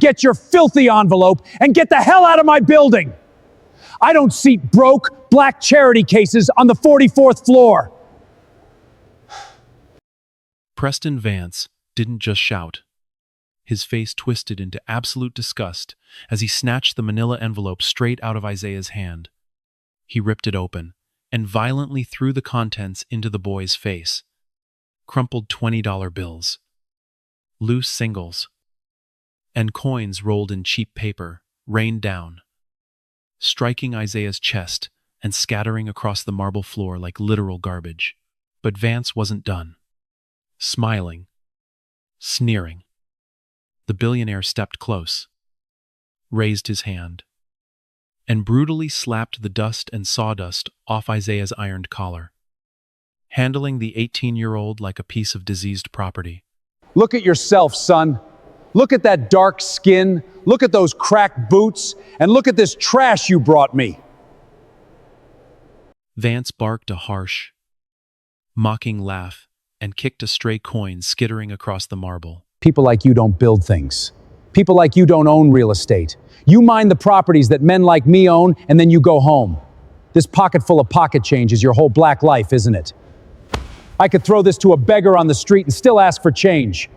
Get your filthy envelope and get the hell out of my building. I don't seat broke, black charity cases on the 44th floor. Preston Vance didn't just shout. His face twisted into absolute disgust as he snatched the manila envelope straight out of Isaiah's hand. He ripped it open and violently threw the contents into the boy's face. Crumpled $20 bills, loose singles, and coins rolled in cheap paper rained down, striking Isaiah's chest and scattering across the marble floor like literal garbage. But Vance wasn't done. Smiling, sneering, the billionaire stepped close, raised his hand, and brutally slapped the dust and sawdust off Isaiah's ironed collar, handling the 18-year-old like a piece of diseased property. Look at yourself, son. Look at that dark skin. Look at those cracked boots. And look at this trash you brought me. Vance barked a harsh, mocking laugh and kicked a stray coin skittering across the marble. People like you don't build things. People like you don't own real estate. You mine the properties that men like me own, and then you go home. This pocket full of pocket change is your whole black life, isn't it? I could throw this to a beggar on the street and still ask for change.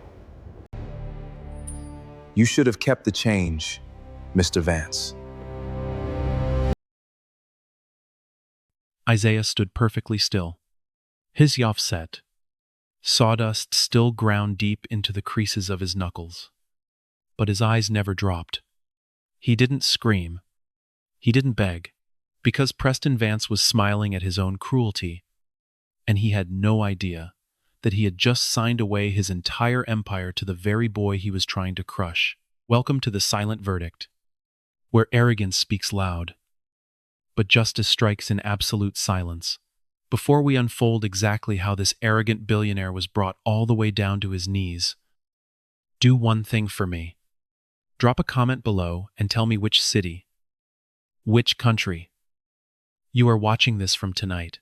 You should have kept the change, Mr. Vance. Isaiah stood perfectly still, his yaw set, sawdust still ground deep into the creases of his knuckles. But his eyes never dropped. He didn't scream. He didn't beg, because Preston Vance was smiling at his own cruelty, and he had no idea that he had just signed away his entire empire to the very boy he was trying to crush. Welcome to the silent verdict, where arrogance speaks loud, but justice strikes in absolute silence. Before we unfold exactly how this arrogant billionaire was brought all the way down to his knees, do one thing for me. Drop a comment below and tell me which city, which country you are watching this from tonight.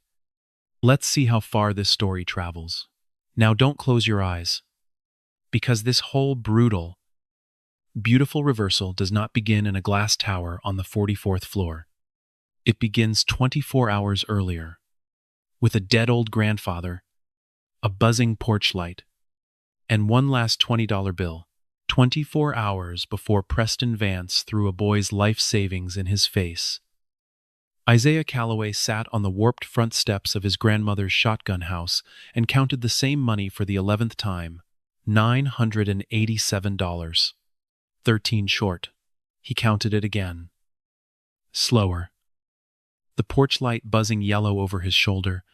Let's see how far this story travels. Now don't close your eyes, because this whole brutal, beautiful reversal does not begin in a glass tower on the 44th floor. It begins 24 hours earlier, with a dead old grandfather, a buzzing porch light, and one last $20 bill. 24 hours before Preston Vance threw a boy's life savings in his face. Isaiah Calloway sat on the warped front steps of his grandmother's shotgun house and counted the same money for the 11th time, $987. 13 short. He counted it again. Slower. The porch light buzzing yellow over his shoulder,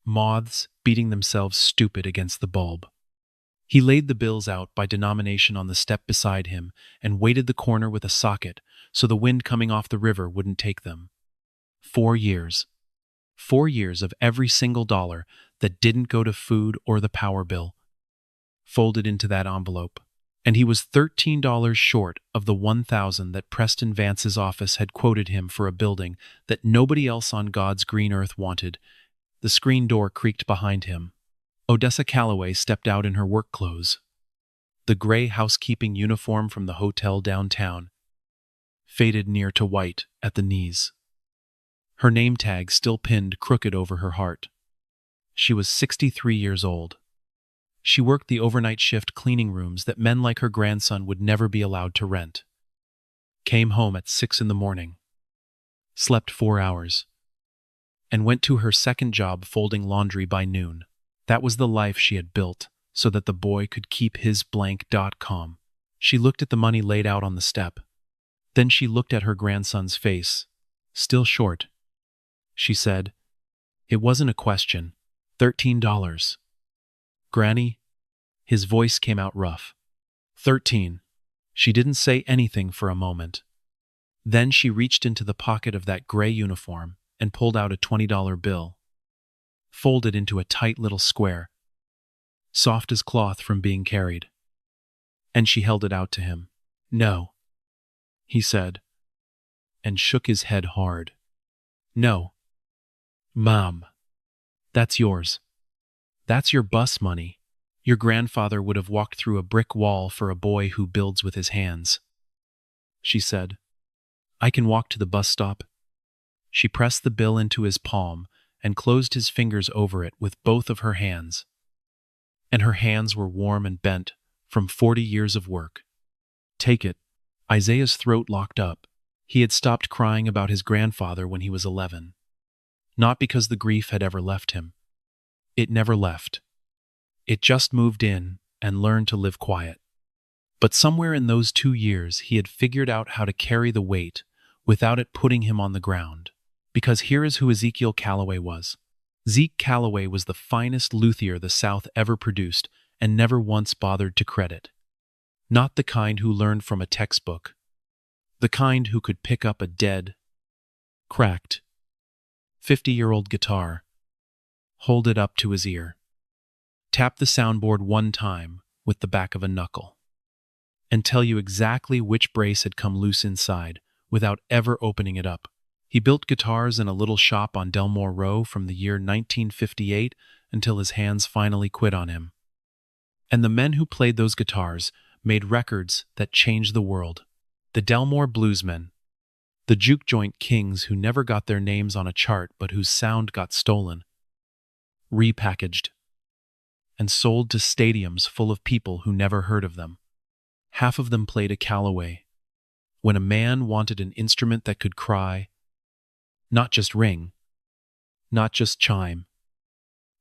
moths beating themselves stupid against the bulb. He laid the bills out by denomination on the step beside him and weighted the corner with a socket so the wind coming off the river wouldn't take them. 4 years. 4 years of every single dollar that didn't go to food or the power bill folded into that envelope. And he was $13 short of the $1,000 that Preston Vance's office had quoted him for a building that nobody else on God's green earth wanted. The screen door creaked behind him. Odessa Calloway stepped out in her work clothes, the gray housekeeping uniform from the hotel downtown, faded near to white at the knees. Her name tag still pinned crooked over her heart. She was 63 years old. She worked the overnight shift cleaning rooms that men like her grandson would never be allowed to rent. Came home at 6 in the morning, slept 4 hours, and went to her second job folding laundry by noon. That was the life she had built so that the boy could keep his blank.com. She looked at the money laid out on the step. Then she looked at her grandson's face. Still short. She said, "It wasn't a question. $13. Granny?" His voice came out rough. 13. She didn't say anything for a moment. Then she reached into the pocket of that gray uniform and pulled out a $20 bill, folded into a tight little square, soft as cloth from being carried. And she held it out to him. "No," he said, and shook his head hard. "No. Mom, that's yours. That's your bus money. Your grandfather would have walked through a brick wall for a boy who builds with his hands. She said, I can walk to the bus stop. She pressed the bill into his palm and closed his fingers over it with both of her hands. And her hands were warm and bent from 40 years of work. Take it. Isaiah's throat locked up. He had stopped crying about his grandfather when he was 11. Not because the grief had ever left him. It never left. It just moved in and learned to live quiet. But somewhere in those 2 years, he had figured out how to carry the weight without it putting him on the ground. Because here is who Ezekiel Calloway was. Zeke Calloway was the finest luthier the South ever produced and never once bothered to credit. Not the kind who learned from a textbook. The kind who could pick up a dead, cracked, 50-year-old guitar, hold it up to his ear, tap the soundboard one time with the back of a knuckle, and tell you exactly which brace had come loose inside without ever opening it up. He built guitars in a little shop on Delmore Row from the year 1958 until his hands finally quit on him. And the men who played those guitars made records that changed the world. The Delmore Bluesmen, the juke joint kings who never got their names on a chart but whose sound got stolen, repackaged, and sold to stadiums full of people who never heard of them. Half of them played a Calloway. When a man wanted an instrument that could cry, not just ring, not just chime,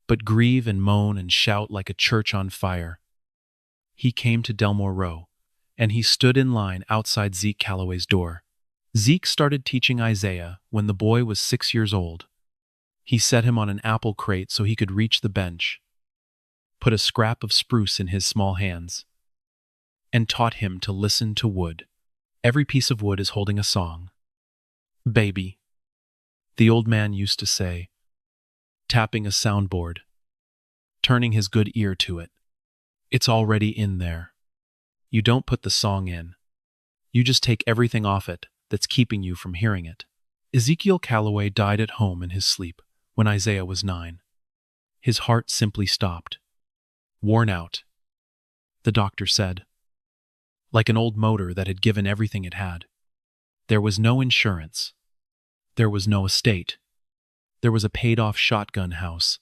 but grieve and moan and shout like a church on fire, he came to Delmore Row, and he stood in line outside Zeke Calloway's door. Zeke started teaching Isaiah when the boy was 6 years old. He set him on an apple crate so he could reach the bench, put a scrap of spruce in his small hands, and taught him to listen to wood. Every piece of wood is holding a song. Baby, the old man used to say, tapping a soundboard, turning his good ear to it. It's already in there. You don't put the song in. You just take everything off it that's keeping you from hearing it. Ezekiel Calloway died at home in his sleep when Isaiah was 9. His heart simply stopped. Worn out, the doctor said. Like an old motor that had given everything it had. There was no insurance. There was no estate. There was a paid-off shotgun house.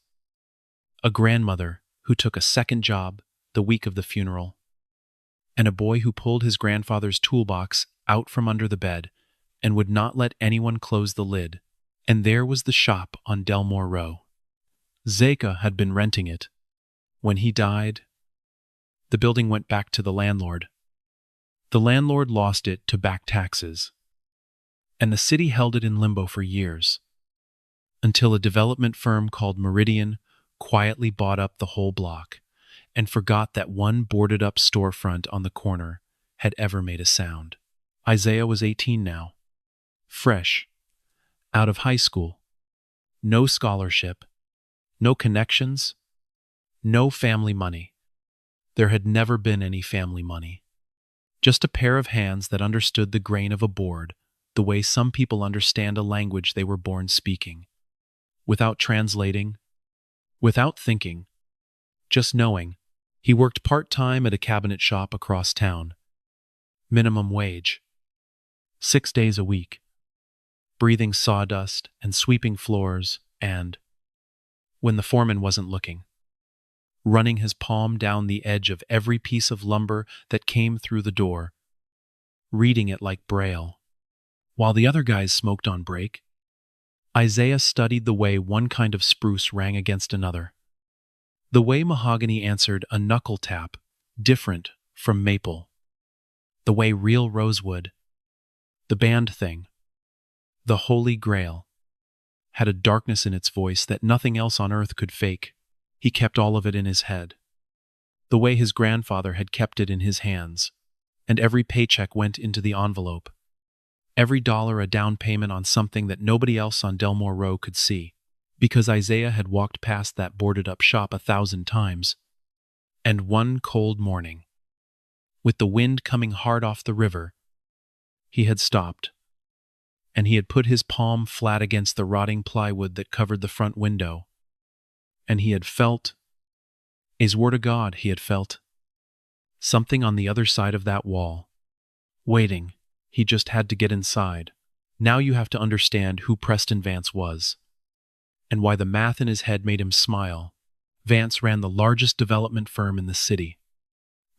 A grandmother who took a second job the week of the funeral. And a boy who pulled his grandfather's toolbox out from under the bed and would not let anyone close the lid. And there was the shop on Delmore Row. Zeka had been renting it. When he died, the building went back to the landlord. The landlord lost it to back taxes, and the city held it in limbo for years, until a development firm called Meridian quietly bought up the whole block and forgot that one boarded-up storefront on the corner had ever made a sound. Isaiah was 18 now, fresh, out of high school, no scholarship, no connections, no family money. There had never been any family money. Just a pair of hands that understood the grain of a board the way some people understand a language they were born speaking. Without translating, without thinking, just knowing. He worked part-time at a cabinet shop across town. Minimum wage. 6 days a week. Breathing sawdust and sweeping floors and, when the foreman wasn't looking, running his palm down the edge of every piece of lumber that came through the door, reading it like Braille. While the other guys smoked on break, Isaiah studied the way one kind of spruce rang against another. The way mahogany answered a knuckle tap, different from maple. The way real rosewood, the band thing, the holy grail, had a darkness in its voice that nothing else on earth could fake. He kept all of it in his head. The way his grandfather had kept it in his hands, and every paycheck went into the envelope. Every dollar a down payment on something that nobody else on Delmore Row could see, because Isaiah had walked past that boarded-up shop 1,000 times. And one cold morning, with the wind coming hard off the river, he had stopped, and he had put his palm flat against the rotting plywood that covered the front window, and he had felt I swear to God, he had felt something on the other side of that wall. Waiting. He just had to get inside. Now you have to understand who Preston Vance was, and why the math in his head made him smile. Vance ran the largest development firm in the city.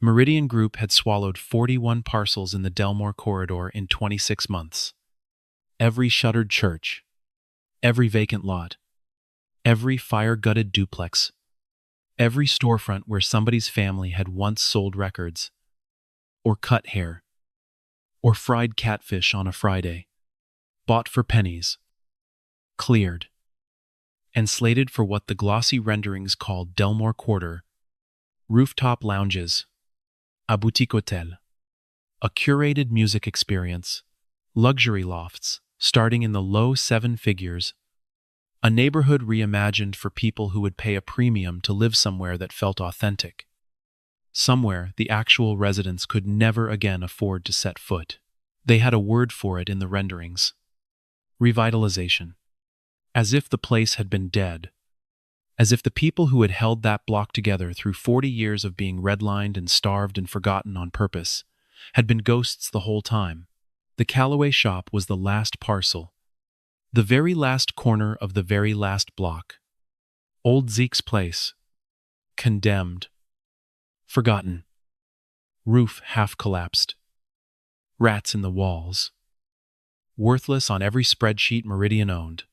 Meridian Group had swallowed 41 parcels in the Delmore corridor in 26 months. Every shuttered church, every vacant lot, every fire-gutted duplex, every storefront where somebody's family had once sold records, or cut hair, or fried catfish on a Friday, bought for pennies, cleared, and slated for what the glossy renderings called Delmore Quarter, rooftop lounges, a boutique hotel, a curated music experience, luxury lofts starting in the low seven figures, a neighborhood reimagined for people who would pay a premium to live somewhere that felt authentic, somewhere the actual residents could never again afford to set foot. They had a word for it in the renderings: revitalization. As if the place had been dead. As if the people who had held that block together through 40 years of being redlined and starved and forgotten on purpose had been ghosts the whole time. The Callaway shop was the last parcel, the very last corner of the very last block. Old Zeke's place. Condemned. Forgotten. Roof half collapsed. Rats in the walls. Worthless on every spreadsheet Meridian owned.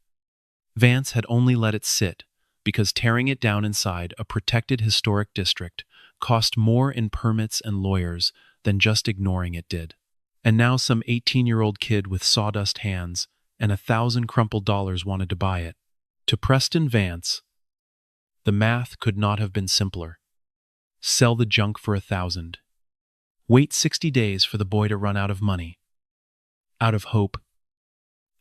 Vance had only let it sit because tearing it down inside a protected historic district cost more in permits and lawyers than just ignoring it did. And now some 18-year-old kid with sawdust hands and 1,000 crumpled dollars wanted to buy it. To Preston Vance, the math could not have been simpler. Sell the junk for 1,000. Wait 60 days for the boy to run out of money, out of hope,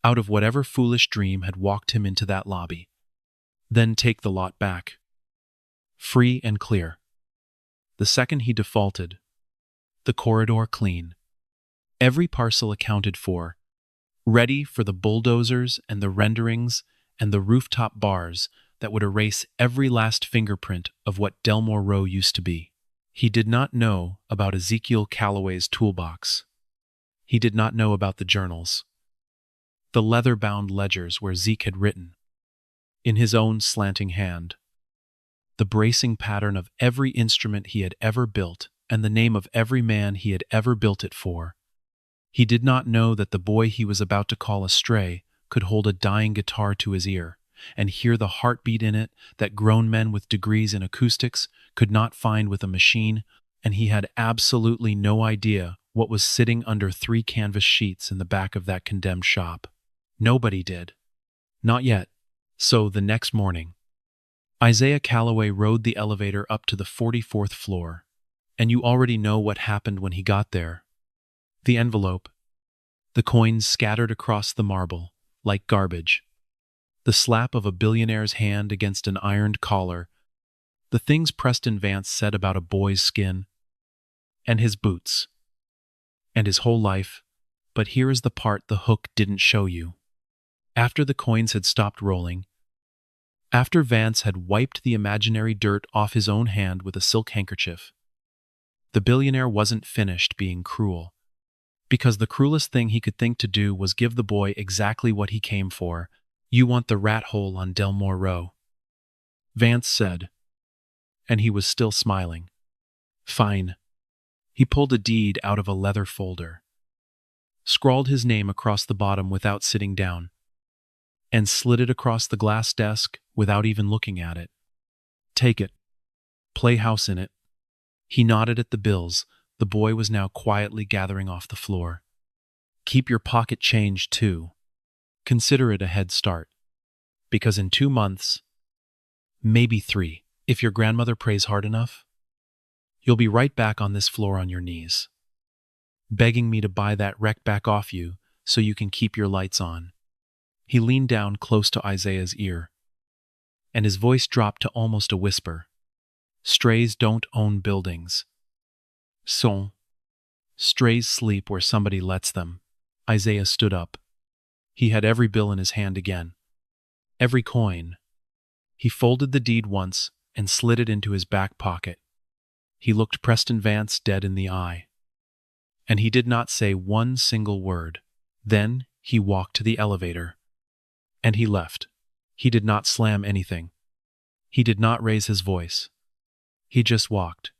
out of whatever foolish dream had walked him into that lobby. Then take the lot back. Free and clear. The second he defaulted, the corridor clean. Every parcel accounted for, ready for the bulldozers and the renderings and the rooftop bars that would erase every last fingerprint of what Delmore Row used to be. He did not know about Ezekiel Callaway's toolbox. He did not know about the journals, the leather-bound ledgers where Zeke had written, in his own slanting hand, the bracing pattern of every instrument he had ever built and the name of every man he had ever built it for. He did not know that the boy he was about to call a stray could hold a dying guitar to his ear and hear the heartbeat in it that grown men with degrees in acoustics could not find with a machine, and he had absolutely no idea what was sitting under 3 canvas sheets in the back of that condemned shop. Nobody did. Not yet. So the next morning, Isaiah Callaway rode the elevator up to the 44th floor, and you already know what happened when he got there. The envelope, the coins scattered across the marble, like garbage, the slap of a billionaire's hand against an ironed collar, the things Preston Vance said about a boy's skin, and his boots, and his whole life. But here is the part the hook didn't show you. After the coins had stopped rolling, after Vance had wiped the imaginary dirt off his own hand with a silk handkerchief, the billionaire wasn't finished being cruel, because the cruelest thing he could think to do was give the boy exactly what he came for. You want the rat hole on Delmore Row, Vance said, and he was still smiling. Fine. He pulled a deed out of a leather folder, scrawled his name across the bottom without sitting down, and slid it across the glass desk without even looking at it. Take it. Play house in it. He nodded at the bills. The boy was now quietly gathering off the floor. Keep your pocket change, too. Consider it a head start. Because in 2 months, maybe 3, if your grandmother prays hard enough, you'll be right back on this floor on your knees, begging me to buy that wreck back off you so you can keep your lights on. He leaned down close to Isaiah's ear, and his voice dropped to almost a whisper. Strays don't own buildings. Strays sleep where somebody lets them. Isaiah stood up. He had every bill in his hand again. Every coin. He folded the deed once, and slid it into his back pocket. He looked Preston Vance dead in the eye. And he did not say one single word. Then he walked to the elevator. And he left. He did not slam anything. He did not raise his voice. He just walked.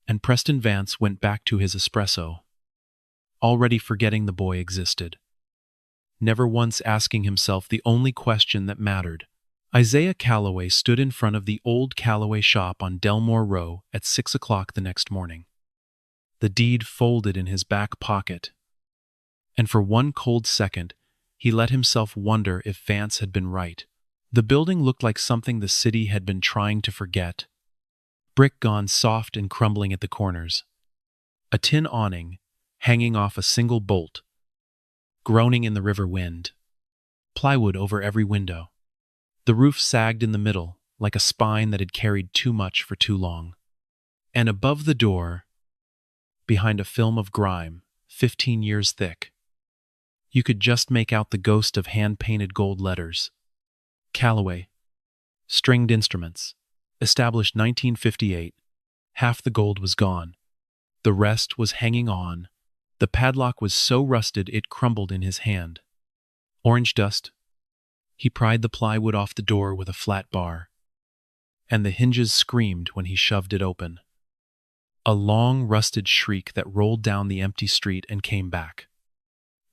And Preston Vance went back to his espresso, already forgetting the boy existed, never once asking himself the only question that mattered. Isaiah Calloway stood in front of the old Calloway shop on Delmore Row at 6 o'clock the next morning. The deed folded in his back pocket. And for one cold second, he let himself wonder if Vance had been right. The building looked like something the city had been trying to forget. Brick gone soft and crumbling at the corners. A tin awning, hanging off a single bolt, groaning in the river wind. Plywood over every window. The roof sagged in the middle, like a spine that had carried too much for too long. And above the door, behind a film of grime, 15 years thick, you could just make out the ghost of hand-painted gold letters. Calloway. Stringed instruments. Established 1958. Half the gold was gone. The rest was hanging on. The padlock was so rusted it crumbled in his hand. Orange dust. He pried the plywood off the door with a flat bar, and the hinges screamed when he shoved it open. A long, rusted shriek that rolled down the empty street and came back.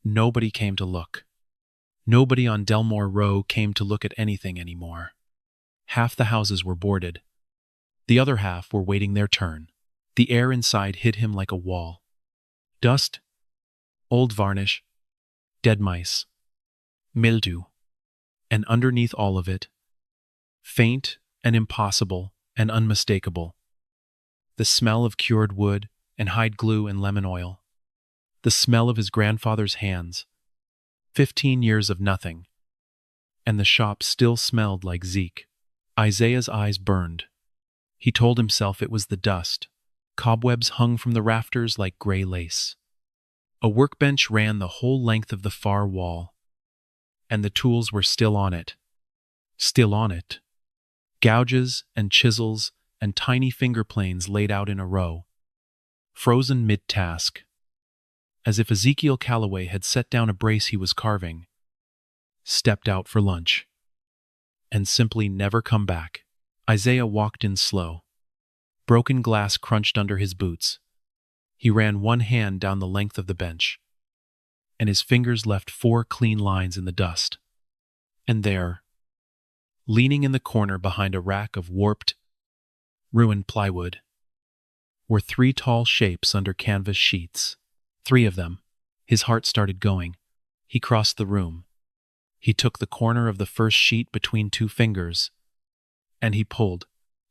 Nobody came to look. Nobody on Delmore Row came to look at anything anymore. Half the houses were boarded. The other half were waiting their turn. The air inside hit him like a wall. Dust, old varnish, dead mice, mildew, and underneath all of it, faint and impossible and unmistakable, the smell of cured wood and hide glue and lemon oil, the smell of his grandfather's hands, 15 years of nothing, and the shop still smelled like Zeke. Isaiah's eyes burned. He told himself it was the dust. Cobwebs hung from the rafters like gray lace. A workbench ran the whole length of the far wall, and the tools were still on it. Still on it. Gouges and chisels and tiny finger planes laid out in a row, frozen mid-task, as if Ezekiel Calloway had set down a brace he was carving, stepped out for lunch, and simply never come back. Isaiah walked in slow. Broken glass crunched under his boots. He ran one hand down the length of the bench, and his fingers left 4 clean lines in the dust. And there, leaning in the corner behind a rack of warped, ruined plywood, were 3 tall shapes under canvas sheets. 3 of them. His heart started going. He crossed the room. He took the corner of the first sheet between 2 fingers, and he pulled.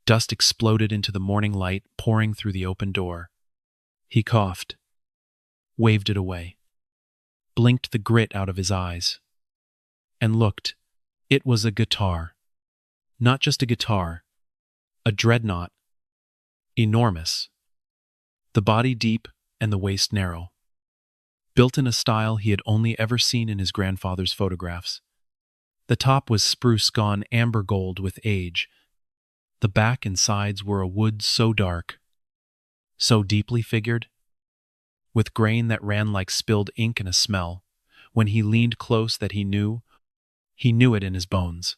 Dust exploded into the morning light pouring through the open door. He coughed, waved it away, blinked the grit out of his eyes, and looked. It was a guitar. Not just a guitar, a dreadnought, enormous, the body deep and the waist narrow, built in a style he had only ever seen in his grandfather's photographs. The top was spruce gone amber gold with age. The back and sides were a wood so dark, so deeply figured, with grain that ran like spilled ink and a smell, when he leaned close that he knew it in his bones.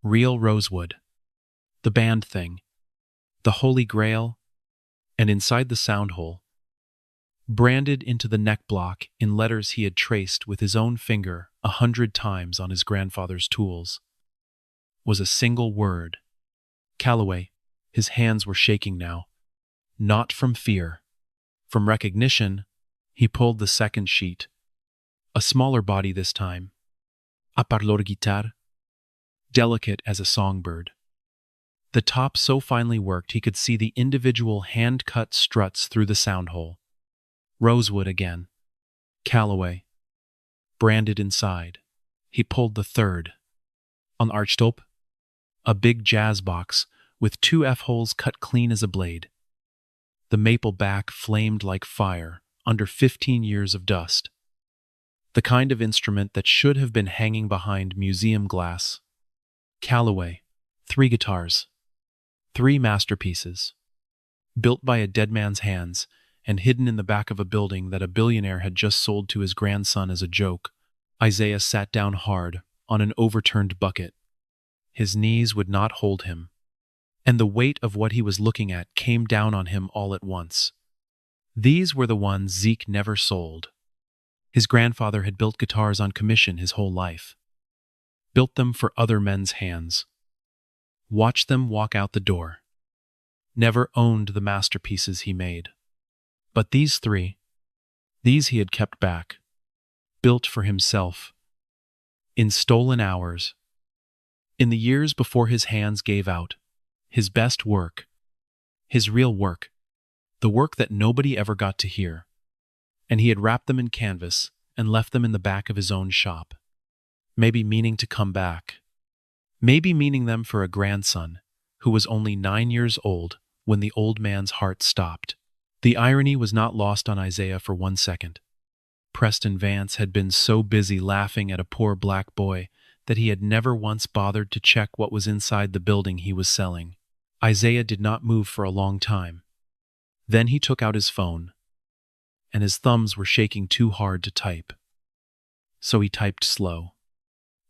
Real rosewood. The band thing. The Holy Grail. And inside the sound hole, branded into the neck block in letters he had traced with his own finger 100 times on his grandfather's tools, was a single word. Calloway. His hands were shaking now. Not from fear. From recognition, he pulled the second sheet. A smaller body this time. A parlor guitare. Delicate as a songbird. The top so finely worked he could see the individual hand-cut struts through the sound hole. Rosewood again. Calloway. Branded inside. He pulled the third. On archtop, a big jazz box with 2 F-holes cut clean as a blade. The maple back flamed like fire under 15 years of dust. The kind of instrument that should have been hanging behind museum glass. Calloway. 3 guitars. 3 masterpieces, built by a dead man's hands and hidden in the back of a building that a billionaire had just sold to his grandson as a joke. Isaiah sat down hard on an overturned bucket. His knees would not hold him, and the weight of what he was looking at came down on him all at once. These were the ones Zeke never sold. His grandfather had built guitars on commission his whole life, built them for other men's hands, watched them walk out the door, never owned the masterpieces he made. But these 3, these he had kept back, built for himself, in stolen hours, in the years before his hands gave out, his best work, his real work, the work that nobody ever got to hear. And he had wrapped them in canvas and left them in the back of his own shop, maybe meaning to come back, maybe meaning them for a grandson who was only 9 years old when the old man's heart stopped. The irony was not lost on Isaiah for 1 second. Preston Vance had been so busy laughing at a poor black boy that he had never once bothered to check what was inside the building he was selling. Isaiah did not move for a long time. Then he took out his phone, and his thumbs were shaking too hard to type. So he typed slow.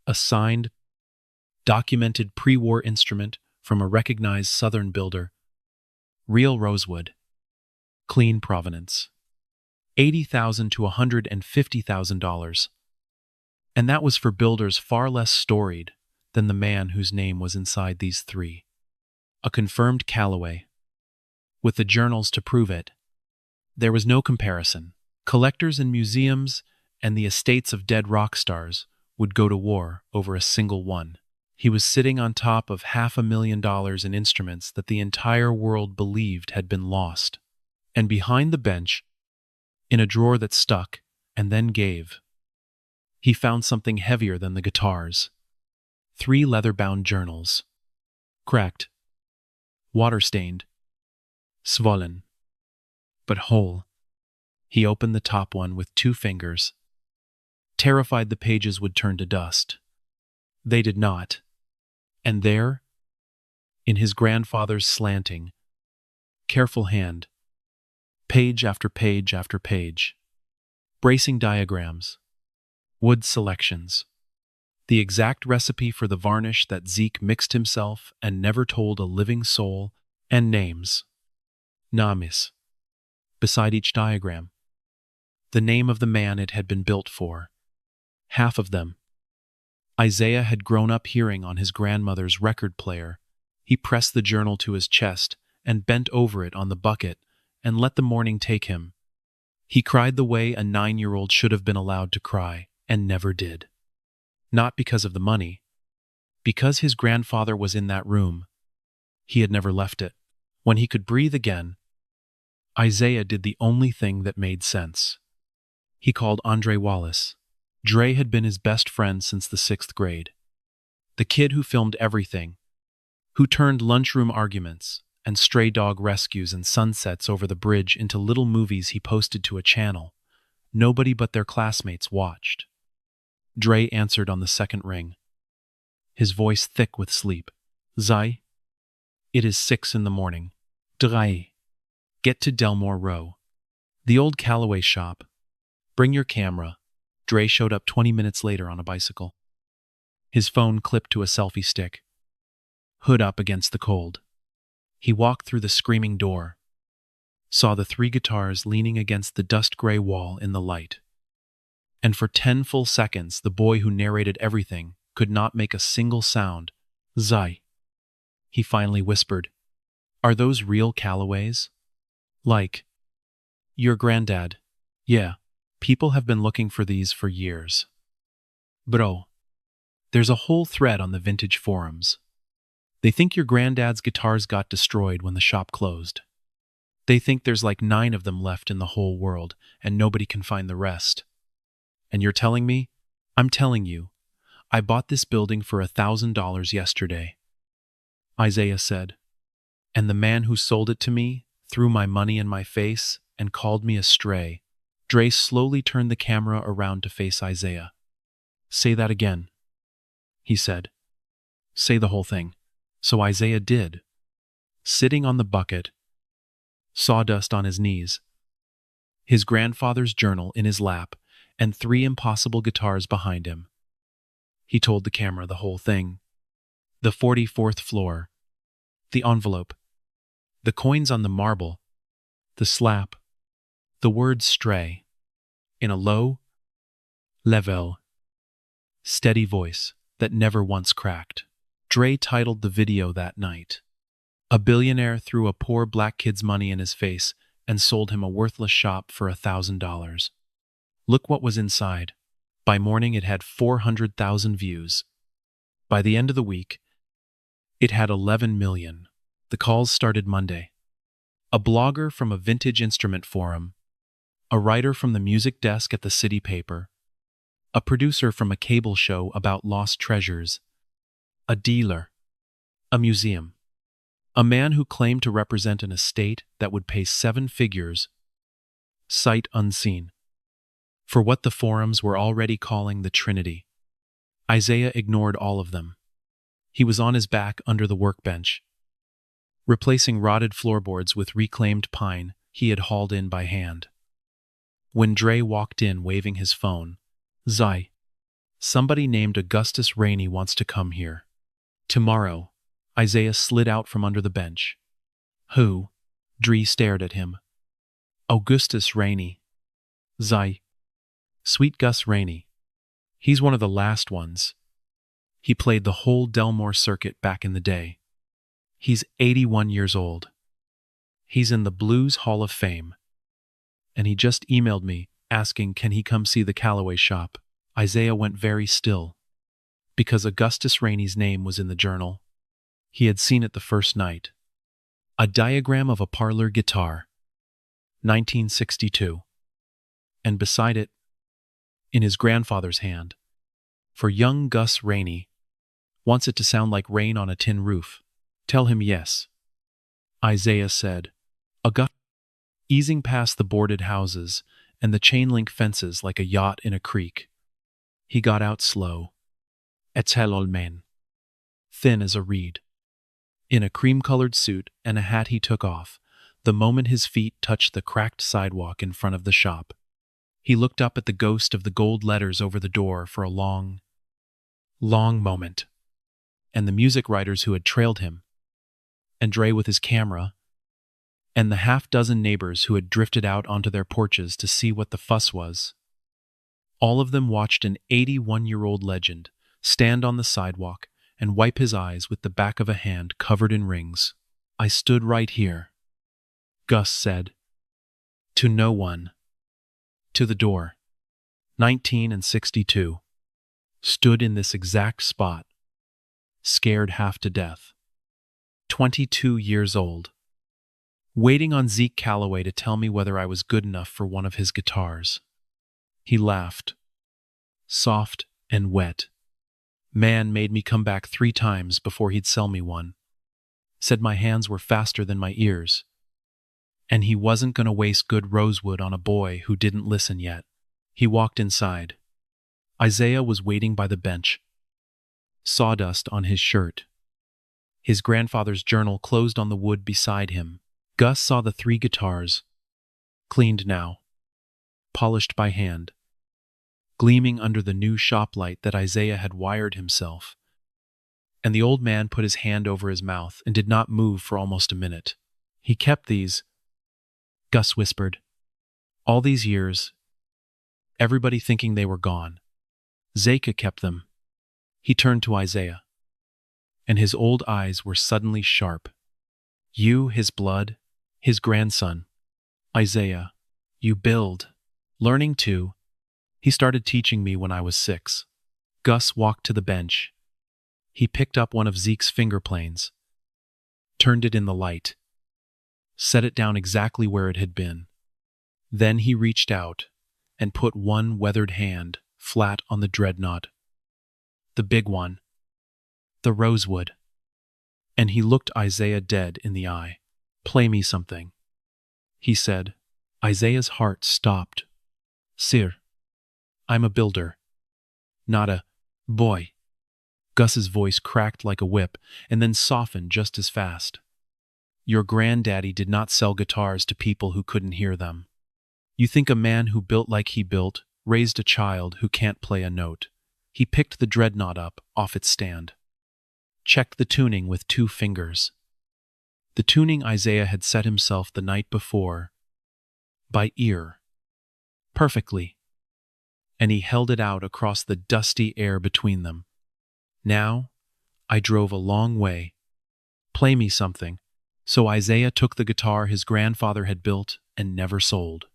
A signed, documented pre-war instrument from a recognized Southern builder. Real rosewood. Clean provenance. $80,000 to $150,000. And that was for builders far less storied than the man whose name was inside these 3. A confirmed Callaway, with the journals to prove it. There was no comparison. Collectors and museums and the estates of dead rock stars would go to war over a single one. He was sitting on top of $500,000 in instruments that the entire world believed had been lost. And behind the bench, in a drawer that stuck and then gave, he found something heavier than the guitars. 3 leather-bound journals. Cracked. Water-stained. Swollen. But whole. He opened the top one with 2 fingers. Terrified the pages would turn to dust. They did not. And there, in his grandfather's slanting, careful hand, page after page after page, bracing diagrams, wood selections, the exact recipe for the varnish that Zeke mixed himself and never told a living soul, and names. Names. Beside each diagram. The name of the man it had been built for. Half of them. Isaiah had grown up hearing on his grandmother's record player. He pressed the journal to his chest and bent over it on the bucket and let the morning take him. He cried the way a 9-year-old should have been allowed to cry, and never did. Not because of the money. Because his grandfather was in that room. He had never left it. When he could breathe again, Isaiah did the only thing that made sense. He called Andre Wallace. Dre had been his best friend since the 6th grade. The kid who filmed everything, who turned lunchroom arguments and stray dog rescues and sunsets over the bridge into little movies he posted to a channel nobody but their classmates watched. Dre answered on the second ring, his voice thick with sleep. Zai? It is 6 in the morning. Dre. Get to Delmore Row. The old Callaway shop. Bring your camera. Dre showed up 20 minutes later on a bicycle. His phone clipped to a selfie stick. Hood up against the cold. He walked through the screaming door. Saw the 3 guitars leaning against the dust-gray wall in the light. And for 10 full seconds, the boy who narrated everything could not make a single sound. Zai. He finally whispered, Are those real Callaways? Like, your granddad. Yeah, people have been looking for these for years. Bro, there's a whole thread on the vintage forums. They think your granddad's guitars got destroyed when the shop closed. They think there's like 9 of them left in the whole world, and nobody can find the rest. And you're telling me? I'm telling you. I bought this building for $1,000 yesterday. Isaiah said. And the man who sold it to me threw my money in my face and called me a stray. Dre slowly turned the camera around to face Isaiah. Say that again, he said. Say the whole thing. So Isaiah did. sitting on the bucket, sawdust on his knees, his grandfather's journal in his lap, and 3 impossible guitars behind him. He told the camera the whole thing. The 44th floor, the envelope, the coins on the marble, the slap, the words stray, in a low, level, steady voice that never once cracked. Dre titled the video that night, "A billionaire threw a poor black kid's money in his face and sold him a worthless shop for $1,000. Look what was inside." By morning, it had 400,000 views. By the end of the week, it had 11 million. The calls started Monday. A blogger from a vintage instrument forum, a writer from the music desk at the city paper, a producer from a cable show about lost treasures, a dealer, a museum, a man who claimed to represent an estate that would pay 7 figures, sight unseen, for what the forums were already calling the Trinity. Isaiah ignored all of them. He was on his back under the workbench, replacing rotted floorboards with reclaimed pine he had hauled in by hand. When Dre walked in waving his phone, "Zai, somebody named Augustus Rainey wants to come here tomorrow." Isaiah slid out from under the bench. "Who?" Dre stared at him. "Augustus Rainey. Zai. Sweet Gus Rainey. He's one of the last ones. He played the whole Delmore circuit back in the day. He's 81 years old. He's in the Blues Hall of Fame. And he just emailed me asking can he come see the Callaway shop." Isaiah went very still, because Augustus Rainey's name was in the journal. He had seen it the first night. A diagram of a parlor guitar, 1962. And beside it, in his grandfather's hand, "For young Gus Rainey. Wants it to sound like rain on a tin roof. Tell him yes." Isaiah said, easing past the boarded houses and the chain-link fences like a yacht in a creek. He got out slow. Etel old man. Thin as a reed. In a cream-colored suit and a hat he took off, the moment his feet touched the cracked sidewalk in front of the shop. He looked up at the ghost of the gold letters over the door for a long, long moment, and the music writers who had trailed him, and Dre with his camera, and the half-dozen neighbors who had drifted out onto their porches to see what the fuss was. All of them watched an 81-year-old legend stand on the sidewalk and wipe his eyes with the back of a hand covered in rings. "I stood right here," Gus said. "To no one. To the door. 19 and 62. Stood in this exact spot. Scared half to death. 22 years old. Waiting on Zeke Calloway to tell me whether I was good enough for one of his guitars." He laughed. Soft and wet. "Man made me come back 3 times before he'd sell me one. Said my hands were faster than my ears. And he wasn't going to waste good rosewood on a boy who didn't listen yet." He walked inside. Isaiah was waiting by the bench, sawdust on his shirt. His grandfather's journal closed on the wood beside him. Gus saw the 3 guitars, cleaned now, polished by hand, gleaming under the new shop light that Isaiah had wired himself. And the old man put his hand over his mouth and did not move for almost a minute. "He kept these," Gus whispered. "All these years, everybody thinking they were gone. Zeka kept them." He turned to Isaiah, and his old eyes were suddenly sharp. "You, his blood, his grandson. Isaiah, you build. Learning to. He started teaching me when I was 6. Gus walked to the bench. He picked up one of Zeke's finger planes, turned it in the light, set it down exactly where it had been. Then he reached out and put one weathered hand flat on the dreadnought. The big one. The rosewood. And he looked Isaiah dead in the eye. "Play me something," he said. Isaiah's heart stopped. "Sir, I'm a builder, not a boy." Gus's voice cracked like a whip and then softened just as fast. Your granddaddy did not sell guitars to people who couldn't hear them. You think a man who built like he built raised a child who can't play a note. He picked the dreadnought up off its stand. Checked the tuning with 2 fingers. The tuning Isaiah had set himself the night before, by ear, perfectly, and he held it out across the dusty air between them. Now, I drove a long way. Play me something. So Isaiah took the guitar his grandfather had built and never sold.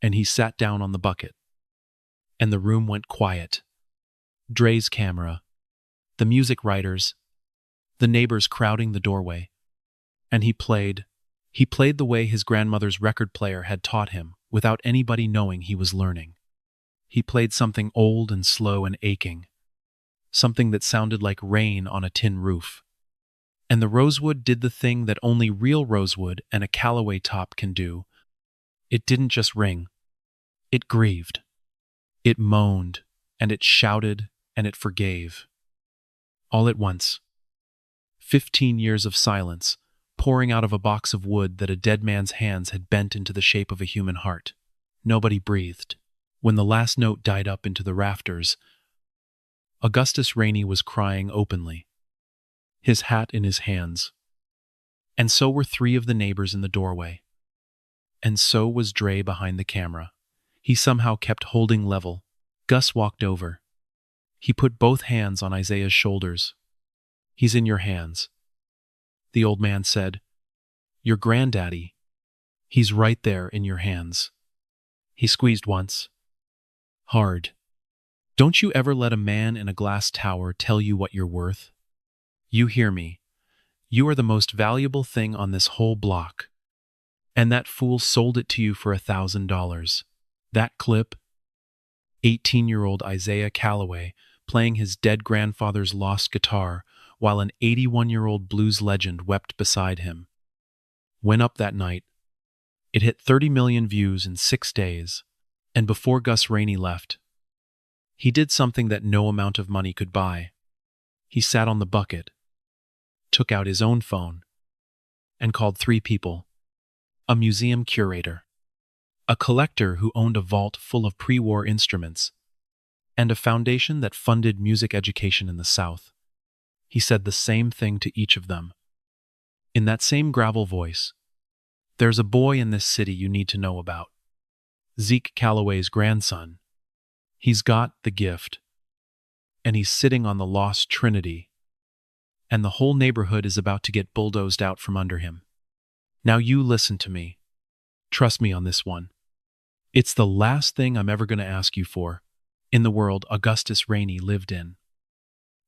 And he sat down on the bucket. And the room went quiet. Dre's camera, the music writers, the neighbors crowding the doorway. And he played the way his grandmother's record player had taught him, without anybody knowing he was learning. He played something old and slow and aching, something that sounded like rain on a tin roof. And the rosewood did the thing that only real rosewood and a Callaway top can do. It didn't just ring. It grieved. It moaned, and it shouted, and it forgave. All at once. 15 years of silence, pouring out of a box of wood that a dead man's hands had bent into the shape of a human heart. Nobody breathed. When the last note died up into the rafters, Augustus Rainey was crying openly, his hat in his hands. And so were 3 of the neighbors in the doorway. And so was Dre behind the camera. He somehow kept holding level. Gus walked over. He put both hands on Isaiah's shoulders. "He's in your hands," the old man said. "Your granddaddy. He's right there in your hands." He squeezed once. Hard. Don't you ever let a man in a glass tower tell you what you're worth? You hear me. You are the most valuable thing on this whole block. And that fool sold it to you for $1,000. That clip? 18-year-old Isaiah Callaway playing his dead grandfather's lost guitar while an 81-year-old blues legend wept beside him. Went up that night. It hit 30 million views in 6 days, and before Gus Rainey left, he did something that no amount of money could buy. He sat on the bucket, took out his own phone, and called 3 people: a museum curator, a collector who owned a vault full of pre-war instruments, and a foundation that funded music education in the South. He said the same thing to each of them. In that same gravel voice, "There's a boy in this city you need to know about. Zeke Callaway's grandson. He's got the gift. And he's sitting on the lost Trinity. And the whole neighborhood is about to get bulldozed out from under him. Now you listen to me. Trust me on this one. It's the last thing I'm ever going to ask you for in the world Augustus Rainey lived in."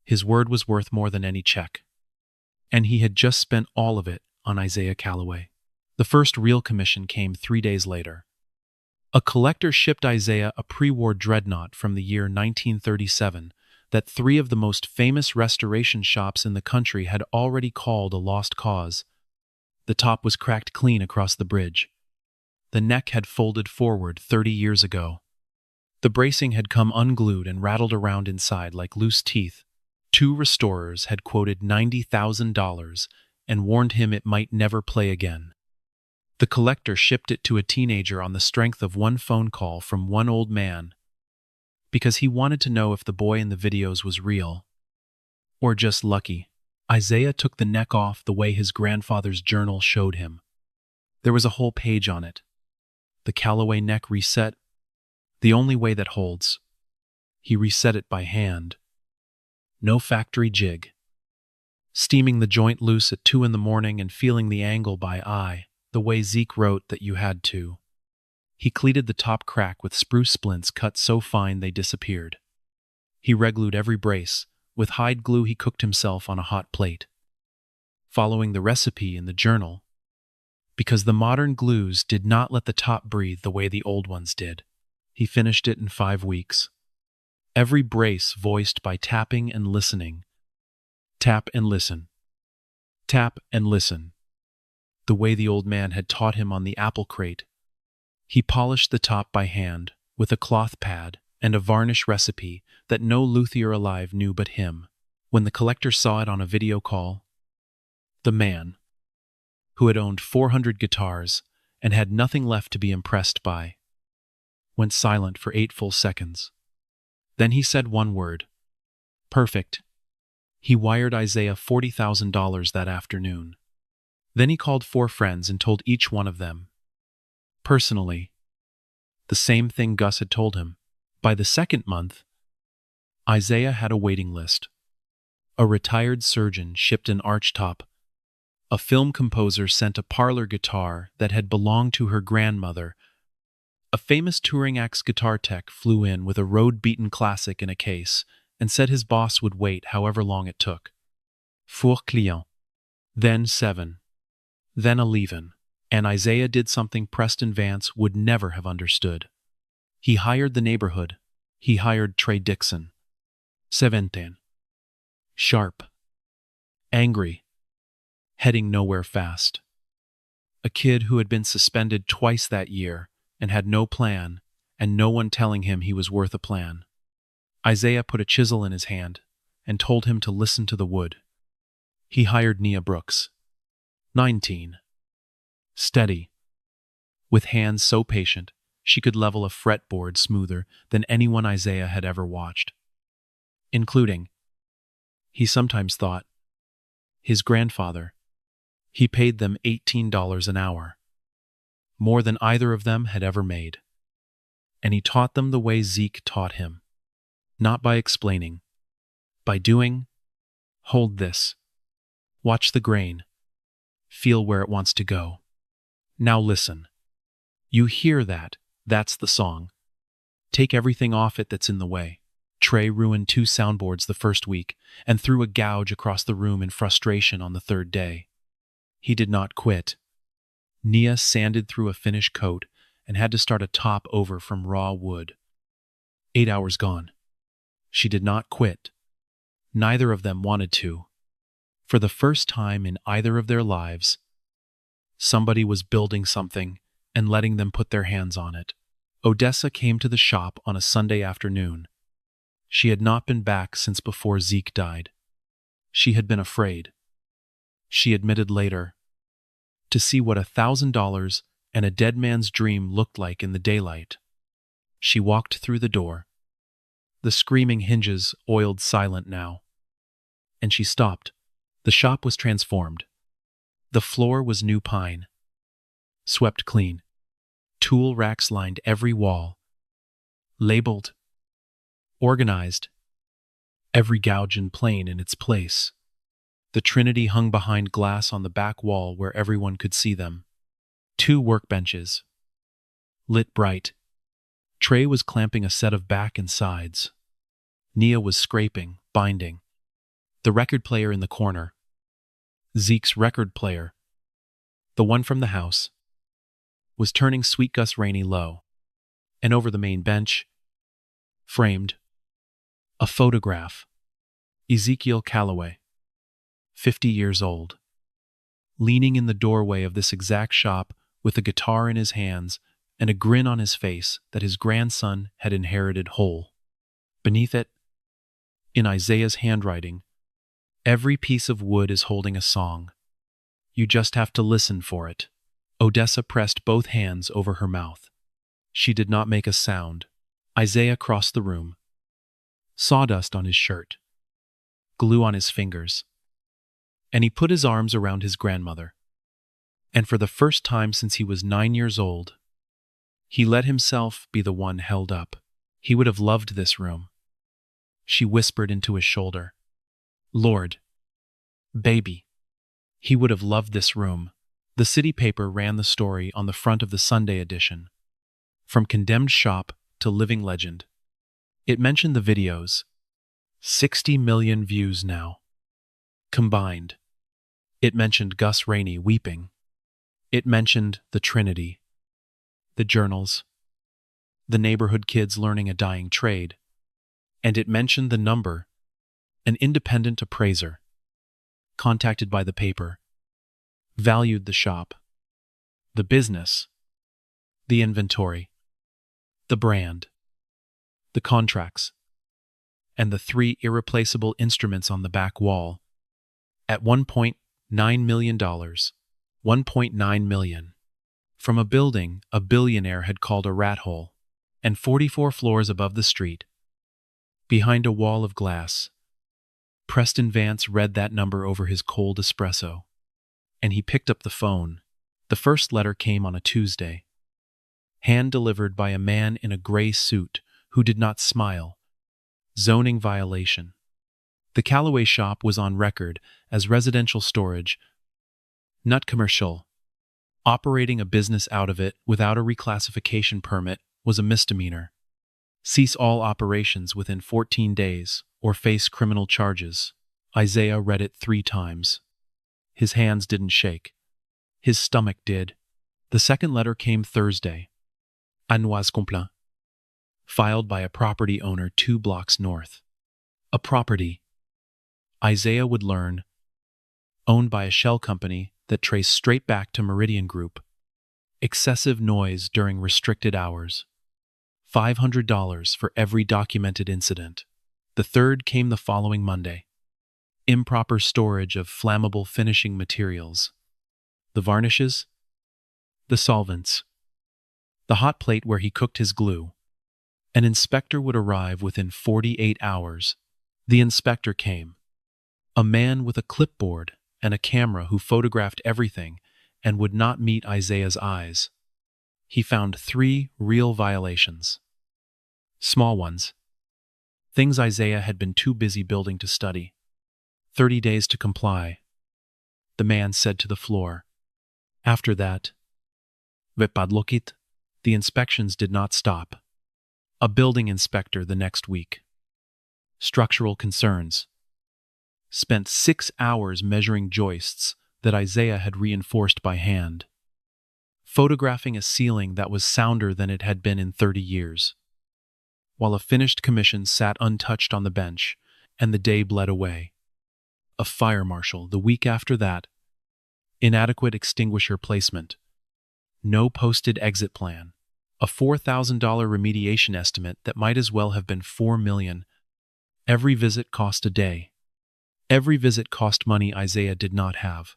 His word was worth more than any check. And he had just spent all of it on Isaiah Callaway. The first real commission came 3 days later. A collector shipped Isaiah a pre-war dreadnought from the year 1937 that 3 of the most famous restoration shops in the country had already called a lost cause. The top was cracked clean across the bridge. The neck had folded forward 30 years ago. The bracing had come unglued and rattled around inside like loose teeth. 2 restorers had quoted $90,000 and warned him it might never play again. The collector shipped it to a teenager on the strength of one phone call from one old man, because he wanted to know if the boy in the videos was real, or just lucky. Isaiah took the neck off the way his grandfather's journal showed him. There was a whole page on it. The Callaway neck reset, the only way that holds. He reset it by hand. No factory jig. Steaming the joint loose at 2 a.m. and feeling the angle by eye, the way Zeke wrote that you had to. He cleated the top crack with spruce splints cut so fine they disappeared. He reglued every brace. With hide glue he cooked himself on a hot plate, following the recipe in the journal, because the modern glues did not let the top breathe the way the old ones did. He finished it in 5 weeks. Every brace voiced by tapping and listening. Tap and listen. Tap and listen. The way the old man had taught him on the apple crate. He polished the top by hand, with a cloth pad and a varnish recipe that no luthier alive knew but him. When the collector saw it on a video call, the man, who had owned 400 guitars and had nothing left to be impressed by, went silent for 8 full seconds. Then he said one word. Perfect. He wired Isaiah $40,000 that afternoon. Then he called 4 friends and told each one of them, personally, the same thing Gus had told him. By the second month, Isaiah had a waiting list. A retired surgeon shipped an archtop. A film composer sent a parlor guitar that had belonged to her grandmother. A famous touring act's guitar tech flew in with a road-beaten classic in a case and said his boss would wait however long it took. 4 clients. Then 7. Then 11. And Isaiah did something Preston Vance would never have understood. He hired the neighborhood. He hired Trey Dixon. 17. Sharp. Angry. Heading nowhere fast. A kid who had been suspended twice that year and had no plan, and no one telling him he was worth a plan. Isaiah put a chisel in his hand and told him to listen to the wood. He hired Nia Brooks. 19. Steady. With hands so patient, she could level a fretboard smoother than anyone Isaiah had ever watched. Including, he sometimes thought, his grandfather. He paid them $18 an hour. More than either of them had ever made. And he taught them the way Zeke taught him. Not by explaining. By doing. Hold this. Watch the grain. Feel where it wants to go. Now listen. You hear that? That's the song. Take everything off it that's in the way. Trey ruined 2 soundboards the first week and threw a gouge across the room in frustration on the 3rd day. He did not quit. Nia sanded through a finished coat and had to start a top over from raw wood. 8 hours gone. She did not quit. Neither of them wanted to. For the first time in either of their lives, somebody was building something and letting them put their hands on it. Odessa came to the shop on a Sunday afternoon. She had not been back since before Zeke died. She had been afraid. She admitted later, to see what $1,000 and a dead man's dream looked like in the daylight. She walked through the door. The screaming hinges oiled silent now. And she stopped. The shop was transformed. The floor was new pine. Swept clean. Tool racks lined every wall. Labeled. Organized. Every gouge and plane in its place. The Trinity hung behind glass on the back wall where everyone could see them. 2 workbenches. Lit bright. Trey was clamping a set of back and sides. Nia was scraping, binding. The record player in the corner. Zeke's record player, the one from the house, was turning Sweet Gus Rainey low. And over the main bench, framed, a photograph. Ezekiel Calloway, 50 years old, leaning in the doorway of this exact shop with a guitar in his hands and a grin on his face that his grandson had inherited whole. Beneath it, in Isaiah's handwriting, every piece of wood is holding a song. You just have to listen for it. Odessa pressed both hands over her mouth. She did not make a sound. Isaiah crossed the room. Sawdust on his shirt. Glue on his fingers. And he put his arms around his grandmother. And for the first time since he was 9 years old, he let himself be the one held up. He would have loved this room. She whispered into his shoulder. Lord. Baby. He would have loved this room. The city paper ran the story on the front of the Sunday edition. From condemned shop to living legend. It mentioned the videos. 60 million views now. Combined. It mentioned Gus Rainey weeping. It mentioned the Trinity. The journals. The neighborhood kids learning a dying trade. And it mentioned the number. An independent appraiser, contacted by the paper, valued the shop, the business, the inventory, the brand, the contracts, and the 3 irreplaceable instruments on the back wall at $1.9 million, 1.9 million. From a building a billionaire had called a rat hole, and 44 floors above the street. Behind a wall of glass, Preston Vance read that number over his cold espresso, and he picked up the phone. The first letter came on a Tuesday, hand-delivered by a man in a gray suit who did not smile. Zoning violation. The Callaway shop was on record as residential storage, not commercial. Operating a business out of it without a reclassification permit was a misdemeanor. Cease all operations within 14 days or face criminal charges. Isaiah read it 3 times. His hands didn't shake. His stomach did. The second letter came Thursday. Annoise complaint. Filed by a property owner 2 blocks north. A property, Isaiah would learn, owned by a shell company that traced straight back to Meridian Group. Excessive noise during restricted hours. $500 for every documented incident. The third came the following Monday. Improper storage of flammable finishing materials. The varnishes, the solvents, the hot plate where he cooked his glue. An inspector would arrive within 48 hours. The inspector came. A man with a clipboard and a camera who photographed everything and would not meet Isaiah's eyes. He found 3 real violations. Small ones. Things Isaiah had been too busy building to study. 30 days to comply. The man said to the floor. After that, Vepadlokit, the inspections did not stop. A building inspector the next week. Structural concerns. Spent 6 hours measuring joists that Isaiah had reinforced by hand. Photographing a ceiling that was sounder than it had been in 30 years. While a finished commission sat untouched on the bench, and the day bled away. A fire marshal the week after that. Inadequate extinguisher placement. No posted exit plan. A $4,000 remediation estimate that might as well have been $4 million. Every visit cost a day. Every visit cost money Isaiah did not have.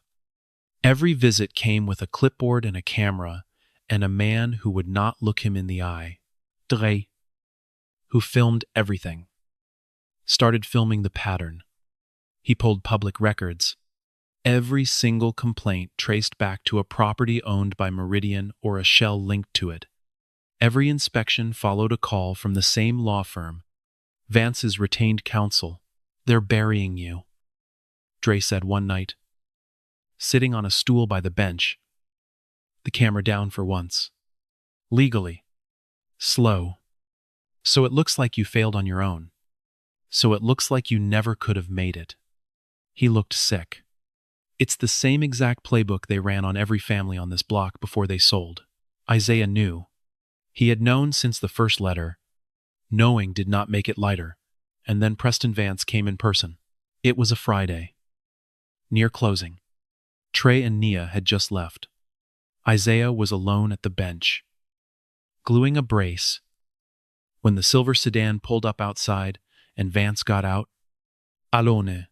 Every visit came with a clipboard and a camera, and a man who would not look him in the eye. Dre. Who filmed everything. Started filming the pattern. He pulled public records. Every single complaint traced back to a property owned by Meridian or a shell linked to it. Every inspection followed a call from the same law firm. Vance's retained counsel. They're burying you, Dre said one night. Sitting on a stool by the bench. The camera down for once. Legally. Slow. So it looks like you failed on your own. So it looks like you never could have made it. He looked sick. It's the same exact playbook they ran on every family on this block before they sold. Isaiah knew. He had known since the first letter. Knowing did not make it lighter. And then Preston Vance came in person. It was a Friday. Near closing. Trey and Nia had just left. Isaiah was alone at the bench, gluing a brace. When the silver sedan pulled up outside and Vance got out, alone.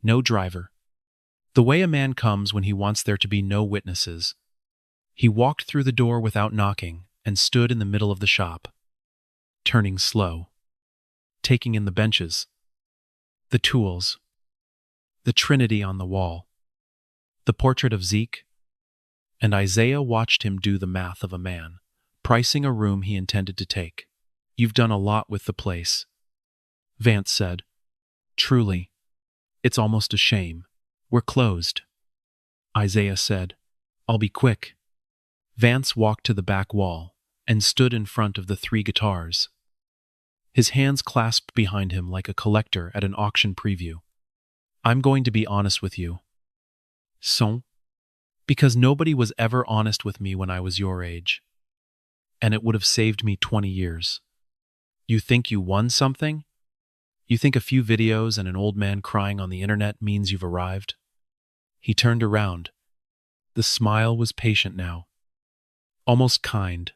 No driver. The way a man comes when he wants there to be no witnesses. He walked through the door without knocking and stood in the middle of the shop, turning slow, taking in the benches, the tools, the trinity on the wall, the portrait of Zeke, and Isaiah watched him do the math of a man, pricing a room he intended to take. You've done a lot with the place, Vance said. Truly, it's almost a shame. We're closed. Isaiah said, I'll be quick. Vance walked to the back wall and stood in front of the 3 guitars. His hands clasped behind him like a collector at an auction preview. I'm going to be honest with you. Son? Because nobody was ever honest with me when I was your age. And it would have saved me 20 years. You think you won something? You think a few videos and an old man crying on the internet means you've arrived? He turned around. The smile was patient now. Almost kind.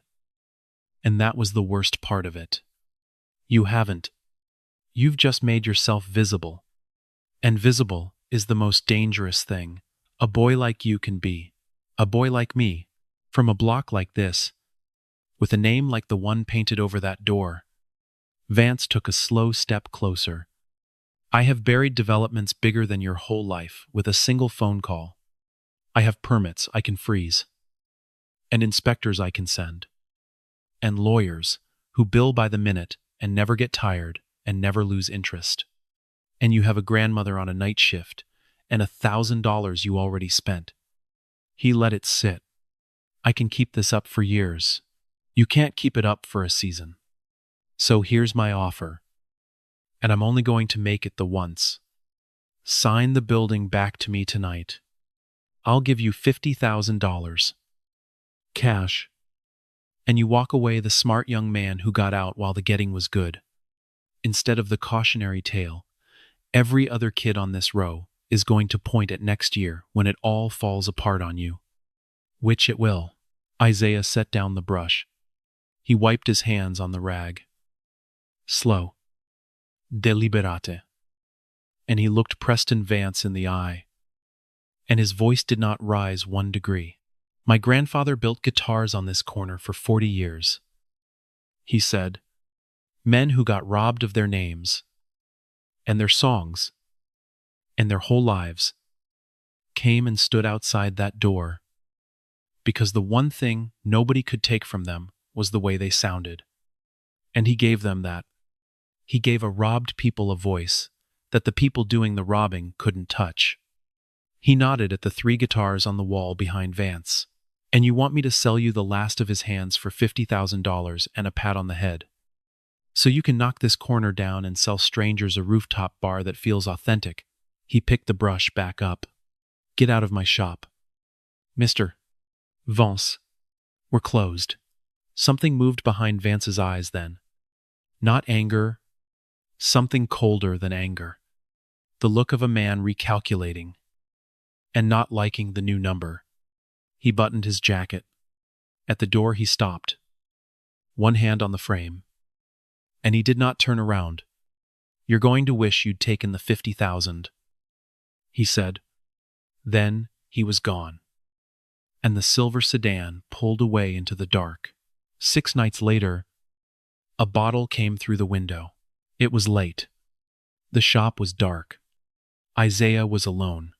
And that was the worst part of it. You haven't. You've just made yourself visible. And visible is the most dangerous thing a boy like you can be. A boy like me, from a block like this, with a name like the one painted over that door. Vance took a slow step closer. I have buried developments bigger than your whole life with a single phone call. I have permits I can freeze, and inspectors I can send, and lawyers who bill by the minute and never get tired and never lose interest. And you have a grandmother on a night shift and $1,000 you already spent. He let it sit. I can keep this up for years. You can't keep it up for a season. So here's my offer, and I'm only going to make it the once. Sign the building back to me tonight. I'll give you $50,000. Cash. And you walk away the smart young man who got out while the getting was good. Instead of the cautionary tale, every other kid on this row is going to point at next year when it all falls apart on you. Which it will. Isaiah set down the brush. He wiped his hands on the rag. Slow. Deliberate. And he looked Preston Vance in the eye. And his voice did not rise 1 degree. My grandfather built guitars on this corner for 40 years. He said, men who got robbed of their names, and their songs, and their whole lives, came and stood outside that door, because the one thing nobody could take from them was the way they sounded. And he gave them that. He gave a robbed people a voice that the people doing the robbing couldn't touch. He nodded at the 3 guitars on the wall behind Vance. And you want me to sell you the last of his hands for $50,000 and a pat on the head, so you can knock this corner down and sell strangers a rooftop bar that feels authentic. He picked the brush back up. Get out of my shop. Mr. Vance. We're closed. Something moved behind Vance's eyes then. Not anger, something colder than anger. The look of a man recalculating and not liking the new number. He buttoned his jacket. At the door he stopped, one hand on the frame, and he did not turn around. You're going to wish you'd taken the 50,000, he said. Then he was gone, and the silver sedan pulled away into the dark. 6 nights later, a bottle came through the window. It was late. The shop was dark. Isaiah was alone.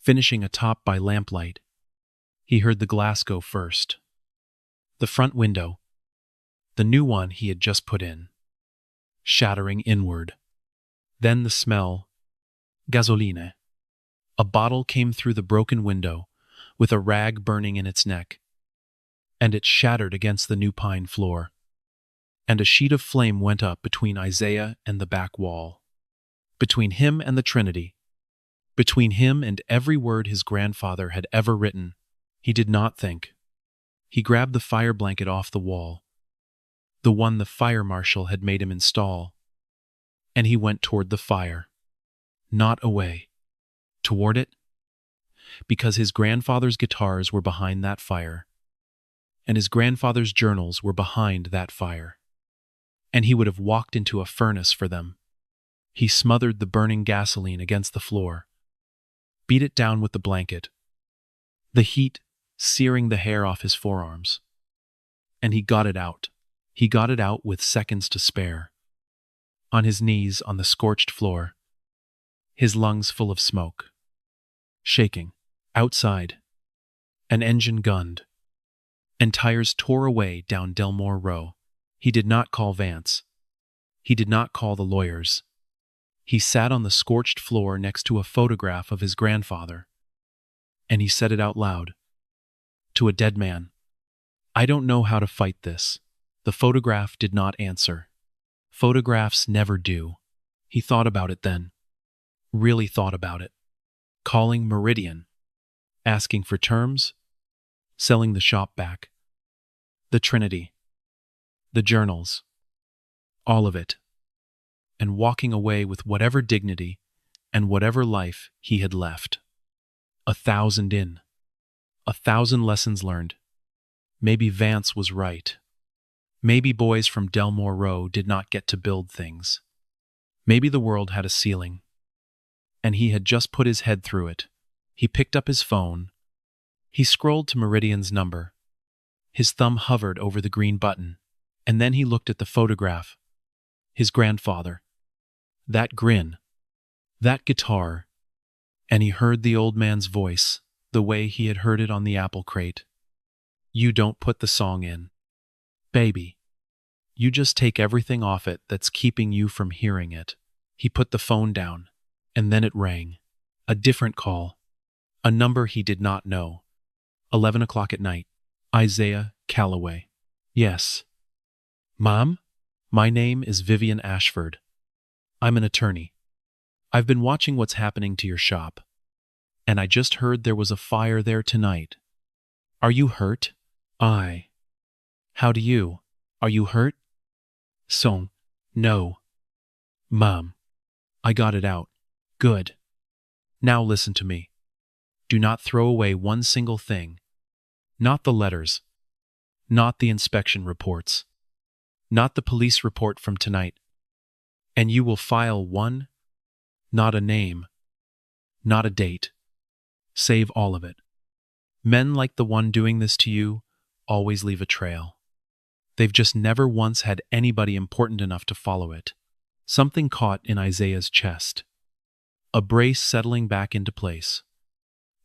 Finishing a top by lamplight, he heard the glass go first. The front window, the new one he had just put in, shattering inward. Then the smell, gasoline. A bottle came through the broken window with a rag burning in its neck, and it shattered against the new pine floor. And a sheet of flame went up between Isaiah and the back wall, between him and the Trinity, between him and every word his grandfather had ever written. He did not think. He grabbed the fire blanket off the wall, the one the fire marshal had made him install, and he went toward the fire. Not away. Toward it, because his grandfather's guitars were behind that fire, and his grandfather's journals were behind that fire, and he would have walked into a furnace for them. He smothered the burning gasoline against the floor, beat it down with the blanket, the heat searing the hair off his forearms, and he got it out. He got it out with seconds to spare. On his knees on the scorched floor, his lungs full of smoke. Shaking. Outside, an engine gunned, and tires tore away down Delmore Row. He did not call Vance. He did not call the lawyers. He sat on the scorched floor next to a photograph of his grandfather, and he said it out loud. To a dead man. I don't know how to fight this. The photograph did not answer. Photographs never do. He thought about it then. Really thought about it. Calling Meridian. Asking for terms. Selling the shop back. The Trinity. The journals. All of it. And walking away with whatever dignity and whatever life he had left. 1,000 in. 1,000 lessons learned. Maybe Vance was right. Maybe boys from Delmore Row did not get to build things. Maybe the world had a ceiling, and he had just put his head through it. He picked up his phone. He scrolled to Meridian's number. His thumb hovered over the green button, and then he looked at the photograph. His grandfather. That grin. That guitar. And he heard the old man's voice, the way he had heard it on the apple crate. You don't put the song in. Baby. You just take everything off it that's keeping you from hearing it. He put the phone down, and then it rang. A different call. A number he did not know. 11 o'clock at night. Isaiah Calloway. Yes. Mom? My name is Vivian Ashford. I'm an attorney. I've been watching what's happening to your shop, and I just heard there was a fire there tonight. Are you hurt? How do you? Are you hurt? Song. No. Mom. I got it out. Good. Now listen to me. Do not throw away one single thing. Not the letters. Not the inspection reports. Not the police report from tonight. And you will file one, not a name, not a date. Save all of it. Men like the one doing this to you always leave a trail. They've just never once had anybody important enough to follow it. Something caught in Isaiah's chest. A brace settling back into place.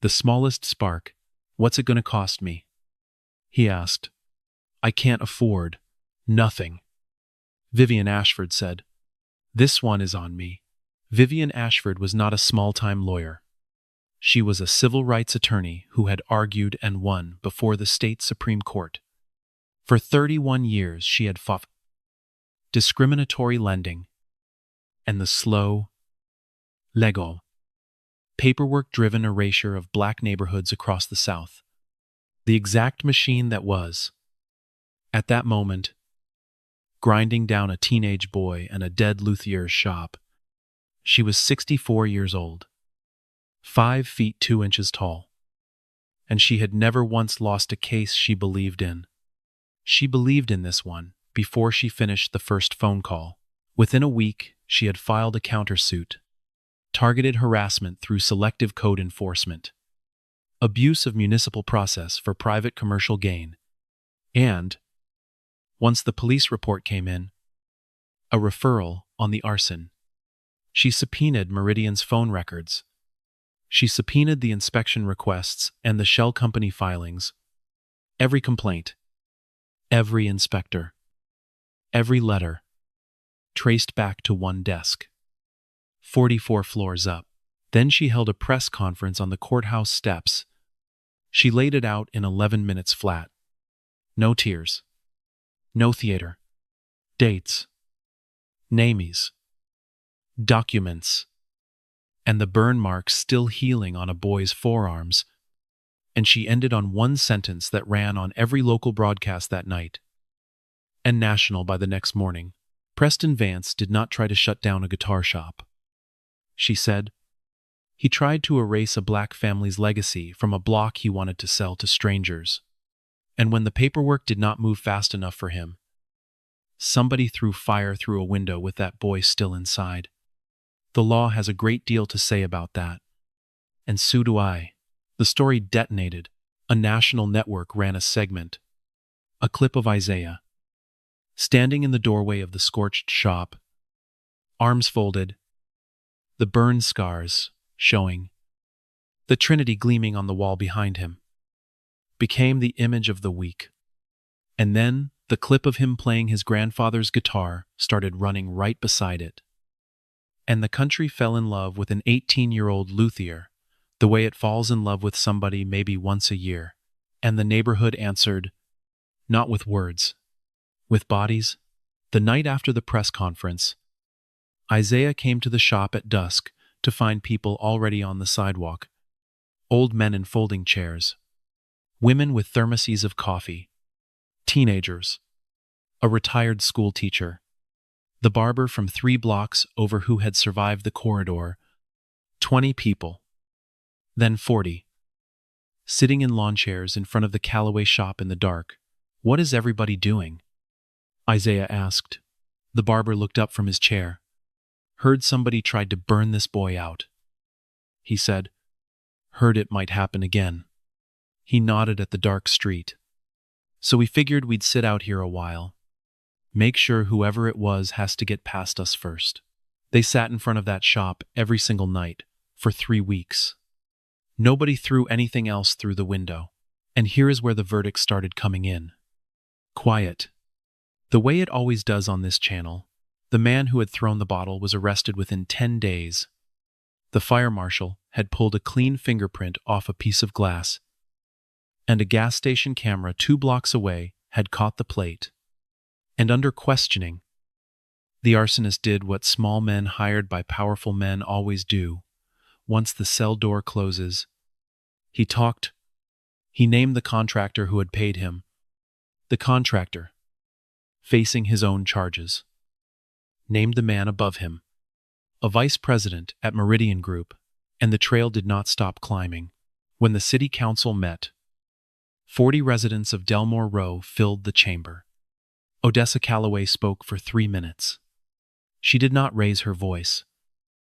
The smallest spark. What's it going to cost me? He asked. I can't afford. Nothing. Vivian Ashford said. This one is on me. Vivian Ashford was not a small-time lawyer. She was a civil rights attorney who had argued and won before the state Supreme Court. For 31 years she had fought discriminatory lending and the slow, legal, paperwork-driven erasure of black neighborhoods across the South. The exact machine that was, at that moment, grinding down a teenage boy and a dead luthier's shop. She was 64 years old, 5 feet 2 inches tall, and she had never once lost a case she believed in. She believed in this one before she finished the first phone call. Within a week, she had filed a countersuit, targeted harassment through selective code enforcement, abuse of municipal process for private commercial gain, and, once the police report came in, a referral on the arson. She subpoenaed Meridian's phone records. She subpoenaed the inspection requests and the shell company filings. Every complaint, every inspector, every letter, traced back to one desk, 44 floors up. Then she held a press conference on the courthouse steps. She laid it out in 11 minutes flat. No tears. No theater. Dates. Names. Documents. And the burn marks still healing on a boy's forearms. And she ended on one sentence that ran on every local broadcast that night, and national by the next morning. Preston Vance did not try to shut down a guitar shop. She said, he tried to erase a black family's legacy from a block he wanted to sell to strangers. And when the paperwork did not move fast enough for him, somebody threw fire through a window with that boy still inside. The law has a great deal to say about that. And so do I. The story detonated. A national network ran a segment. A clip of Isaiah, standing in the doorway of the scorched shop, arms folded, the burn scars showing, the Trinity gleaming on the wall behind him, became the image of the week. And then the clip of him playing his grandfather's guitar started running right beside it. And the country fell in love with an 18-year-old luthier, the way it falls in love with somebody maybe once a year. And the neighborhood answered, not with words, with bodies. The night after the press conference, Isaiah came to the shop at dusk to find people already on the sidewalk. Old men in folding chairs, women with thermoses of coffee, teenagers, a retired school teacher, the barber from 3 blocks over who had survived the corridor, 20 people, then 40, sitting in lawn chairs in front of the Calloway shop in the dark. What is everybody doing? Isaiah asked. The barber looked up from his chair. Heard somebody tried to burn this boy out. He said, heard it might happen again. He nodded at the dark street. So we figured we'd sit out here a while. Make sure whoever it was has to get past us first. They sat in front of that shop every single night for 3 weeks. Nobody threw anything else through the window. And here is where the verdict started coming in. Quiet. The way it always does on this channel, the man who had thrown the bottle was arrested within 10 days. The fire marshal had pulled a clean fingerprint off a piece of glass, and a gas station camera 2 blocks away had caught the plate. And under questioning, the arsonist did what small men hired by powerful men always do. Once the cell door closes, he talked. He named the contractor who had paid him. The contractor, facing his own charges, named the man above him, a vice president at Meridian Group, and the trail did not stop climbing. When the city council met, 40 residents of Delmore Row filled the chamber. Odessa Calloway spoke for 3 minutes. She did not raise her voice.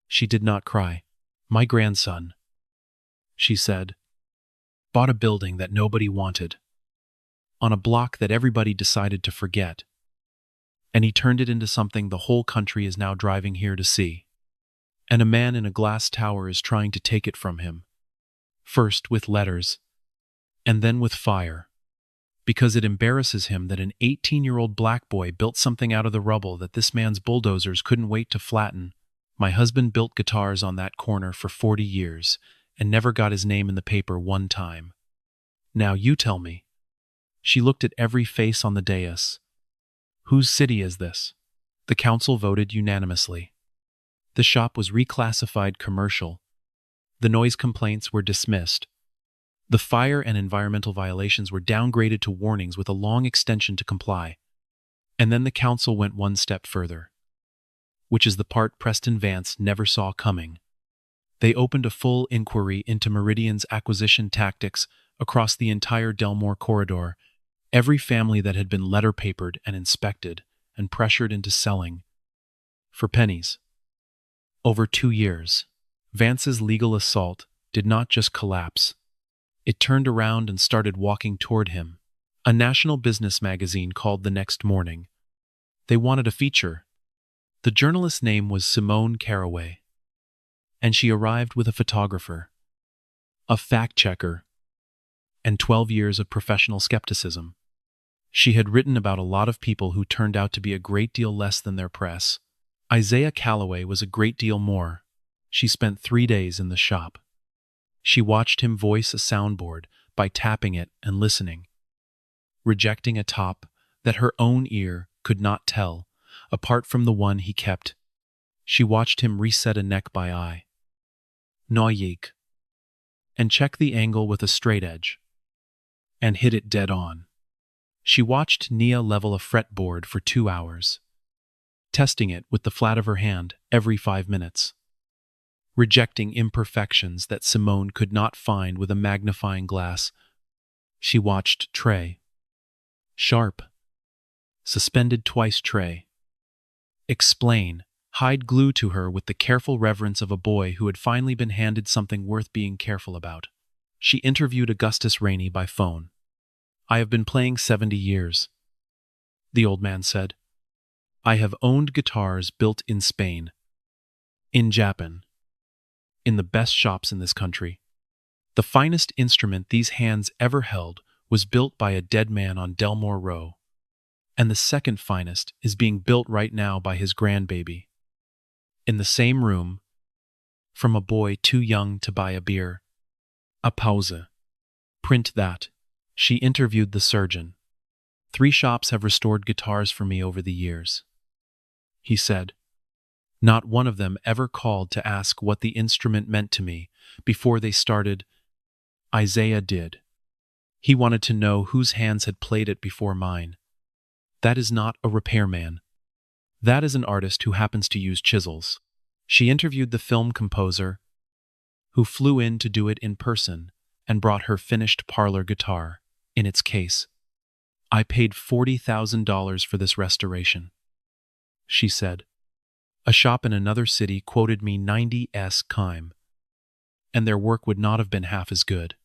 She did not cry. My grandson, she said, bought a building that nobody wanted, on a block that everybody decided to forget, and he turned it into something the whole country is now driving here to see. And a man in a glass tower is trying to take it from him, first with letters, and then with fire, because it embarrasses him that an 18-year-old black boy built something out of the rubble that this man's bulldozers couldn't wait to flatten. My husband built guitars on that corner for 40 years and never got his name in the paper one time. Now you tell me. She looked at every face on the dais. Whose city is this? The council voted unanimously. The shop was reclassified commercial. The noise complaints were dismissed. The fire and environmental violations were downgraded to warnings with a long extension to comply. And then the council went one step further, which is the part Preston Vance never saw coming. They opened a full inquiry into Meridian's acquisition tactics across the entire Delmore corridor, every family that had been letter-papered and inspected and pressured into selling for pennies. Over 2 years, Vance's legal assault did not just collapse. It turned around and started walking toward him. A national business magazine called the next morning. They wanted a feature. The journalist's name was Simone Caraway, and she arrived with a photographer, a fact-checker, and 12 years of professional skepticism. She had written about a lot of people who turned out to be a great deal less than their press. Isaiah Calloway was a great deal more. She spent 3 days in the shop. She watched him voice a soundboard by tapping it and listening, rejecting a top that her own ear could not tell, apart from the one he kept. She watched him reset a neck by eye, noyik, and check the angle with a straight edge, and hit it dead on. She watched Nia level a fretboard for 2 hours, testing it with the flat of her hand every 5 minutes, rejecting imperfections that Simone could not find with a magnifying glass. She watched Trey, sharp, suspended twice Trey, explain, hide glue to her with the careful reverence of a boy who had finally been handed something worth being careful about. She interviewed Augustus Rainey by phone. I have been playing 70 years, the old man said. I have owned guitars built in Spain, in Japan, in the best shops in this country. The finest instrument these hands ever held was built by a dead man on Delmore Row, and the second finest is being built right now by his grandbaby. In the same room, from a boy too young to buy a beer. A pause. Print that. She interviewed the surgeon. 3 shops have restored guitars for me over the years, he said. Not one of them ever called to ask what the instrument meant to me before they started. Isaiah did. He wanted to know whose hands had played it before mine. That is not a repairman. That is an artist who happens to use chisels. She interviewed the film composer, who flew in to do it in person and brought her finished parlor guitar in its case. I paid $40,000 for this restoration, she said. A shop in another city quoted me 90s kime, and their work would not have been half as good.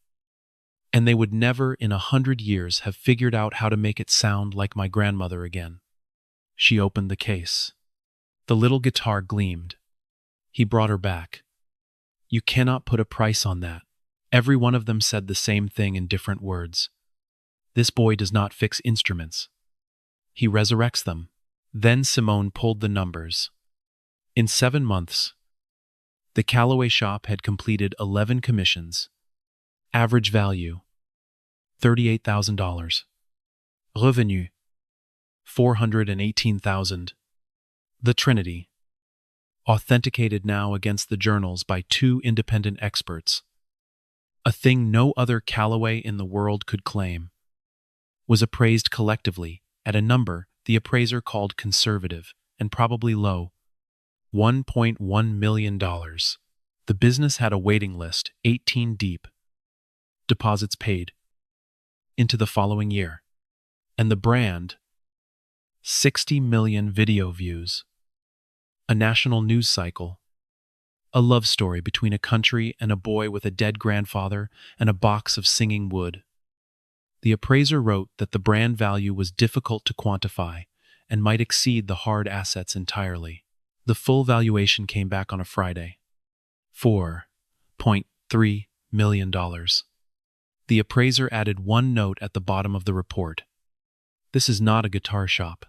and they would never in 100 years have figured out how to make it sound like my grandmother again. She opened the case. The little guitar gleamed. He brought her back. You cannot put a price on that. Every one of them said the same thing in different words. This boy does not fix instruments. He resurrects them. Then Simone pulled the numbers. In 7 months, the Callaway shop had completed 11 commissions. Average value, $38,000. Revenu, $418,000. The Trinity, authenticated now against the journals by 2 independent experts, a thing no other Callaway in the world could claim, was appraised collectively at a number the appraiser called conservative and probably low, $1.1 million. The business had a waiting list, 18 deep. Deposits paid into the following year. And the brand, 60 million video views. A national news cycle. A love story between a country and a boy with a dead grandfather and a box of singing wood. The appraiser wrote that the brand value was difficult to quantify and might exceed the hard assets entirely. The full valuation came back on a Friday. $4.3 million. The appraiser added one note at the bottom of the report. This is not a guitar shop.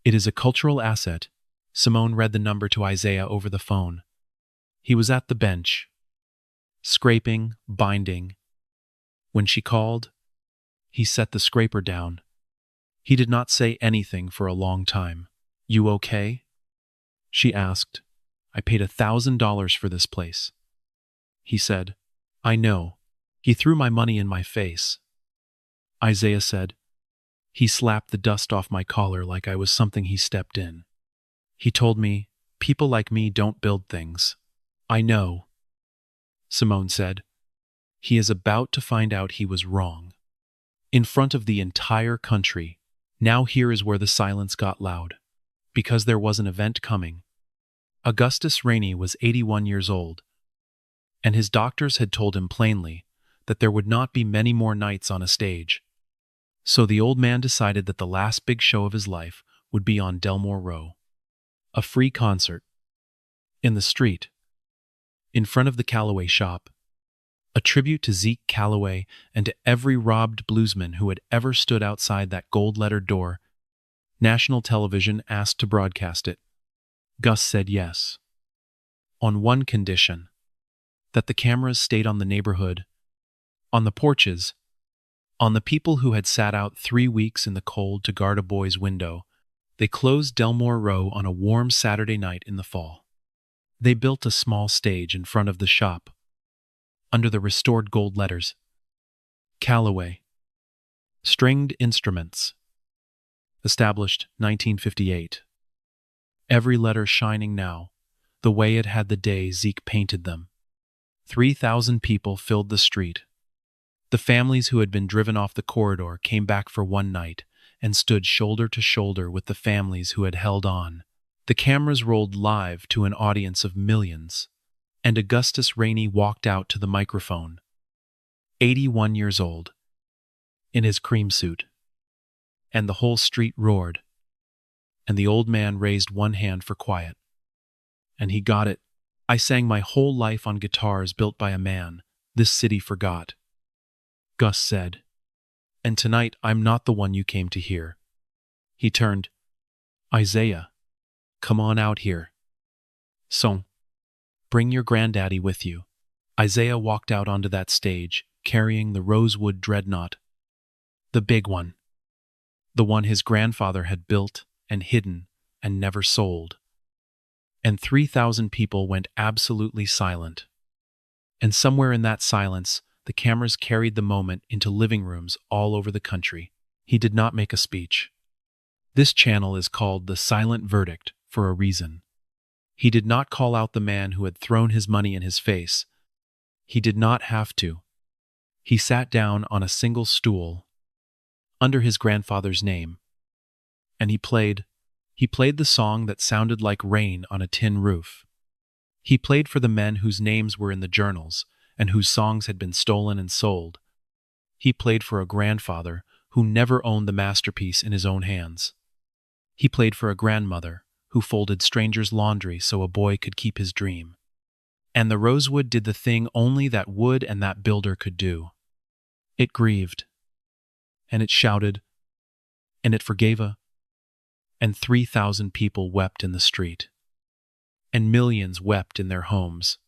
It is a cultural asset. Simone read the number to Isaiah over the phone. He was at the bench, scraping, binding. When she called, he set the scraper down. He did not say anything for a long time. You okay? She asked. I paid $1,000 for this place. He said, I know. He threw my money in my face. Isaiah said, he slapped the dust off my collar like I was something he stepped in. He told me, people like me don't build things. I know. Simone said, he is about to find out he was wrong. In front of the entire country. Now here is where the silence got loud. Because there was an event coming. Augustus Rainey was 81 years old, and his doctors had told him plainly that there would not be many more nights on a stage. So the old man decided that the last big show of his life would be on Delmore Row. A free concert. In the street. In front of the Callaway shop. A tribute to Zeke Callaway and to every robbed bluesman who had ever stood outside that gold-lettered door. National television asked to broadcast it. Gus said yes. On one condition. That the cameras stayed on the neighborhood, on the porches, on the people who had sat out 3 weeks in the cold to guard a boy's window. They closed Delmore Row on a warm Saturday night in the fall. They built a small stage in front of the shop, under the restored gold letters. Callaway. Stringed instruments. Established 1958. Every letter shining now, the way it had the day Zeke painted them. 3,000 people filled the street. The families who had been driven off the corridor came back for one night and stood shoulder to shoulder with the families who had held on. The cameras rolled live to an audience of millions, and Augustus Rainey walked out to the microphone. 81 years old, in his cream suit. And the whole street roared, and the old man raised one hand for quiet. And he got it. I sang my whole life on guitars built by a man this city forgot. Gus said, and tonight I'm not the one you came to hear. He turned. Isaiah, come on out here. Son, bring your granddaddy with you. Isaiah walked out onto that stage, carrying the rosewood dreadnought. The big one. The one his grandfather had built and hidden and never sold. And 3,000 people went absolutely silent. And somewhere in that silence, the cameras carried the moment into living rooms all over the country. He did not make a speech. This channel is called The Silent Verdict for a reason. He did not call out the man who had thrown his money in his face. He did not have to. He sat down on a single stool, under his grandfather's name, and he played the song that sounded like rain on a tin roof. He played for the men whose names were in the journals and whose songs had been stolen and sold. He played for a grandfather who never owned the masterpiece in his own hands. He played for a grandmother who folded strangers' laundry so a boy could keep his dream. And the rosewood did the thing only that wood and that builder could do. It grieved, and it shouted, and it forgave, and 3,000 people wept in the street, and millions wept in their homes.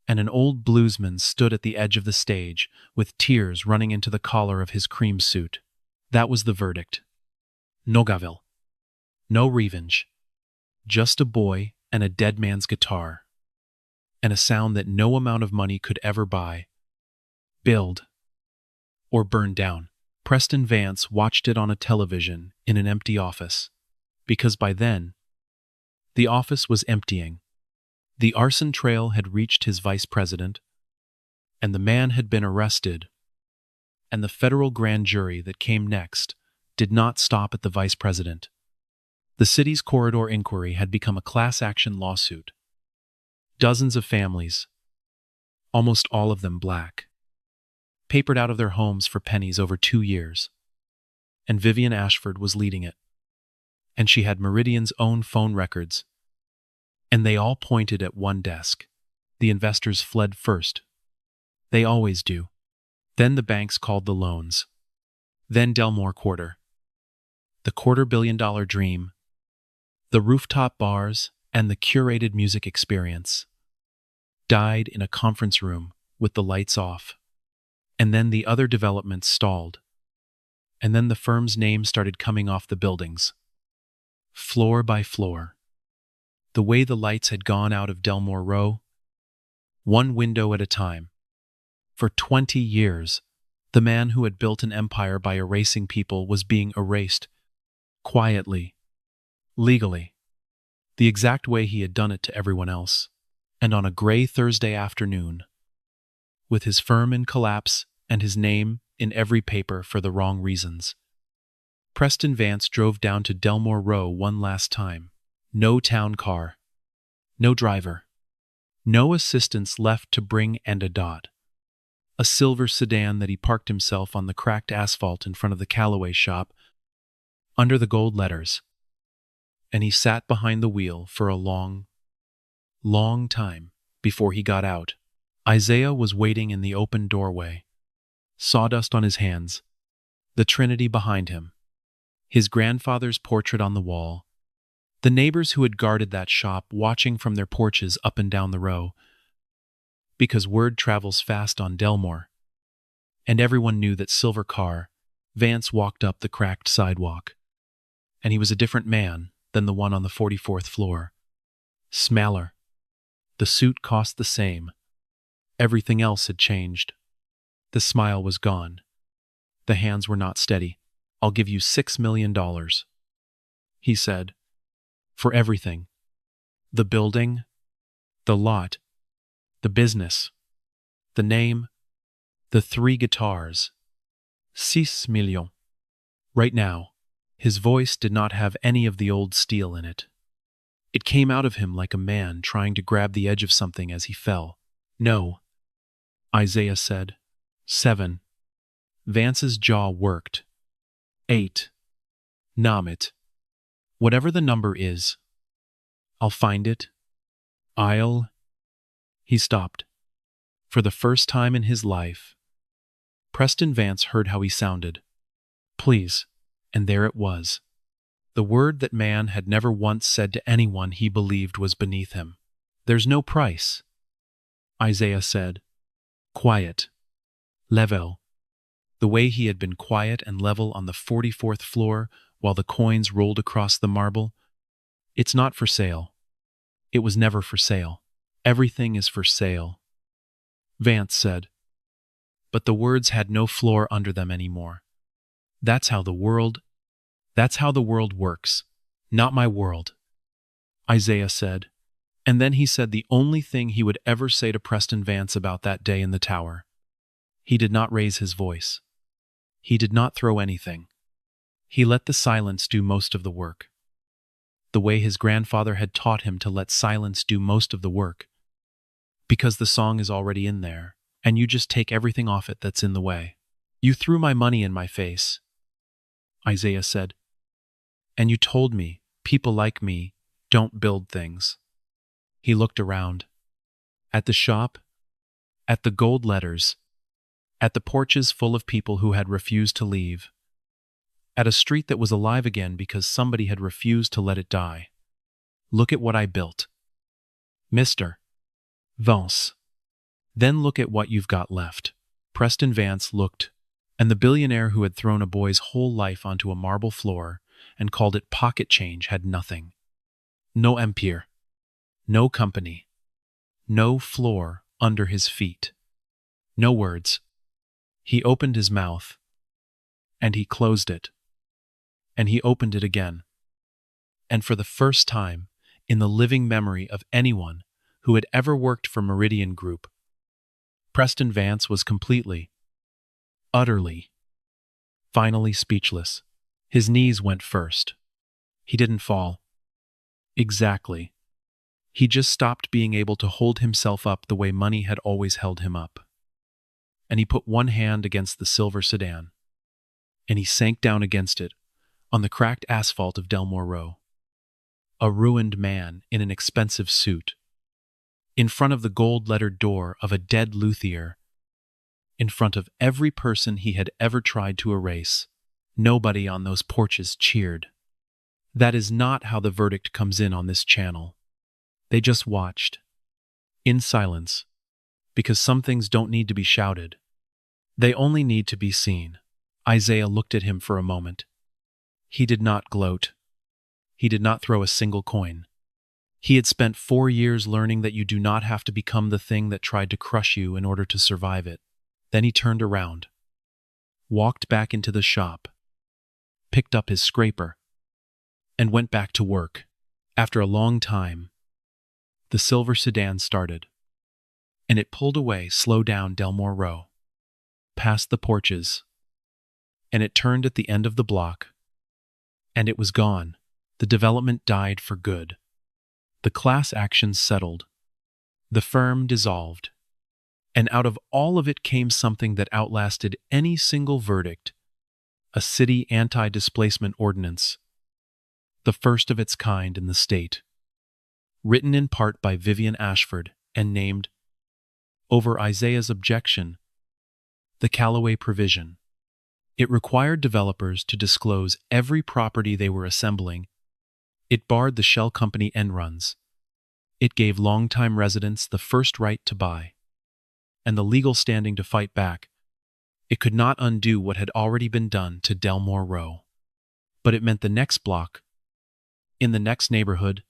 And an old bluesman stood at the edge of the stage with tears running into the collar of his cream suit. That was the verdict. No gavel. No revenge. Just a boy and a dead man's guitar. And a sound that no amount of money could ever buy, build, or burn down. Preston Vance watched it on a television in an empty office, because by then, the office was emptying. The arson trail had reached his vice president, and the man had been arrested, and the federal grand jury that came next did not stop at the vice president. The city's corridor inquiry had become a class action lawsuit. Dozens of families, almost all of them black, papered out of their homes for pennies over 2 years, and Vivian Ashford was leading it. And she had Meridian's own phone records, and they all pointed at one desk. The investors fled first. They always do. Then the banks called the loans. Then Delmore Quarter. The $250 million dream. The rooftop bars and the curated music experience died in a conference room with the lights off. And then the other developments stalled. And then the firm's name started coming off the buildings, floor by floor. The way the lights had gone out of Delmore Row, one window at a time. For 20 years, the man who had built an empire by erasing people was being erased, quietly, legally, the exact way he had done it to everyone else. And on a gray Thursday afternoon, with his firm in collapse and his name in every paper for the wrong reasons, Preston Vance drove down to Delmore Row one last time. No town car, no driver, no assistants left to bring and a dot. A silver sedan that he parked himself on the cracked asphalt in front of the Callaway shop, under the gold letters. And he sat behind the wheel for a long, long time before he got out. Isaiah was waiting in the open doorway, sawdust on his hands, the Trinity behind him, his grandfather's portrait on the wall, the neighbors who had guarded that shop watching from their porches up and down the row, because word travels fast on Delmore, and everyone knew that silver car, Vance walked up the cracked sidewalk, and he was a different man than the one on the 44th floor. Smaller. The suit cost the same. Everything else had changed. The smile was gone. The hands were not steady. "I'll give you $6 million, he said. For everything. The building, the lot, the business, the name, the 3 guitars. 6 millions. Right now, his voice did not have any of the old steel in it. It came out of him like a man trying to grab the edge of something as he fell. "No," Isaiah said. 7. Vance's jaw worked. 8. Nom it. Whatever the number is. I'll find it. He stopped. For the first time in his life, Preston Vance heard how he sounded. Please. And there it was. The word that man had never once said to anyone he believed was beneath him. "There's no price," Isaiah said. Quiet. Level. The way he had been quiet and level on the 44th floor while the coins rolled across the marble. "It's not for sale. It was never for sale. Everything is for sale," Vance said. But the words had no floor under them anymore. That's how the world works. Not my world," Isaiah said. And then he said the only thing he would ever say to Preston Vance about that day in the tower. He did not raise his voice. He did not throw anything. He let the silence do most of the work. The way his grandfather had taught him to let silence do most of the work. Because the song is already in there, and you just take everything off it that's in the way. You threw my money in my face, Isaiah said. And you told me people like me don't build things. He looked around. At the shop, at the gold letters, at the porches full of people who had refused to leave, at a street that was alive again because somebody had refused to let it die. Look at what I built, Mr. Vance. Then look at what you've got left. Preston Vance looked, and the billionaire who had thrown a boy's whole life onto a marble floor and called it pocket change had nothing. No empire, no company, no floor under his feet, no words. He opened his mouth, and he closed it, and he opened it again. And for the first time in the living memory of anyone who had ever worked for Meridian Group, Preston Vance was completely, utterly, finally speechless. His knees went first. He didn't fall. Exactly. He just stopped being able to hold himself up the way money had always held him up. And he put one hand against the silver sedan, and he sank down against it on the cracked asphalt of Delmore Row. A ruined man in an expensive suit, in front of the gold-lettered door of a dead luthier, in front of every person he had ever tried to erase. Nobody on those porches cheered. That is not how the verdict comes in on this channel. They just watched, in silence, because some things don't need to be shouted. They only need to be seen. Isaiah looked at him for a moment. He did not gloat. He did not throw a single coin. He had spent 4 years learning that you do not have to become the thing that tried to crush you in order to survive it. Then he turned around, walked back into the shop, picked up his scraper, and went back to work. After a long time, the silver sedan started, and it pulled away slow down Delmore Row, past the porches, and it turned at the end of the block, and it was gone. The development died for good. The class actions settled. The firm dissolved. And out of all of it came something that outlasted any single verdict: a city anti-displacement ordinance, the first of its kind in the state, written in part by Vivian Ashford and named, over Isaiah's objection, the Callaway Provision. It required developers to disclose every property they were assembling. It barred the shell company end runs. It gave longtime residents the first right to buy and the legal standing to fight back. It could not undo what had already been done to Delmore Row. But it meant the next block, in the next neighborhood,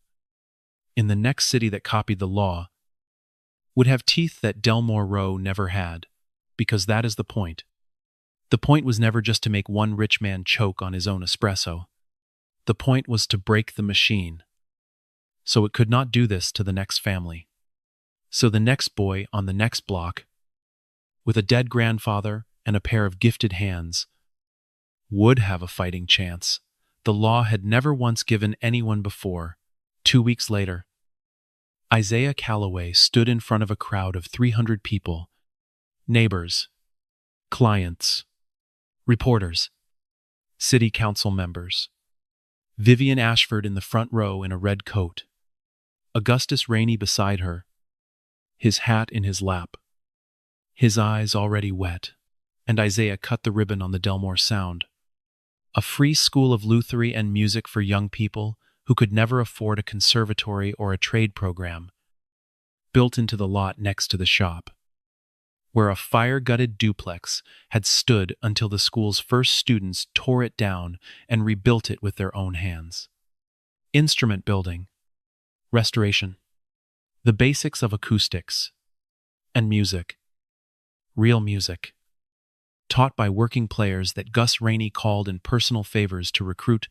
in the next city that copied the law, would have teeth that Delmore Row never had, because that is the point. The point was never just to make one rich man choke on his own espresso. The point was to break the machine. So it could not do this to the next family. So the next boy on the next block, with a dead grandfather and a pair of gifted hands, would have a fighting chance. The law had never once given anyone before. 2 weeks later, Isaiah Callaway stood in front of a crowd of 300 people, neighbors, clients, reporters, city council members. Vivian Ashford in the front row in a red coat, Augustus Rainey beside her, his hat in his lap, his eyes already wet, and Isaiah cut the ribbon on the Delmore Sound, a free school of luthery and music for young people who could never afford a conservatory or a trade program, built into the lot next to the shop, where a fire-gutted duplex had stood until the school's first students tore it down and rebuilt it with their own hands. Instrument building, restoration, the basics of acoustics, and music, real music, taught by working players that Gus Rainey called in personal favors to recruit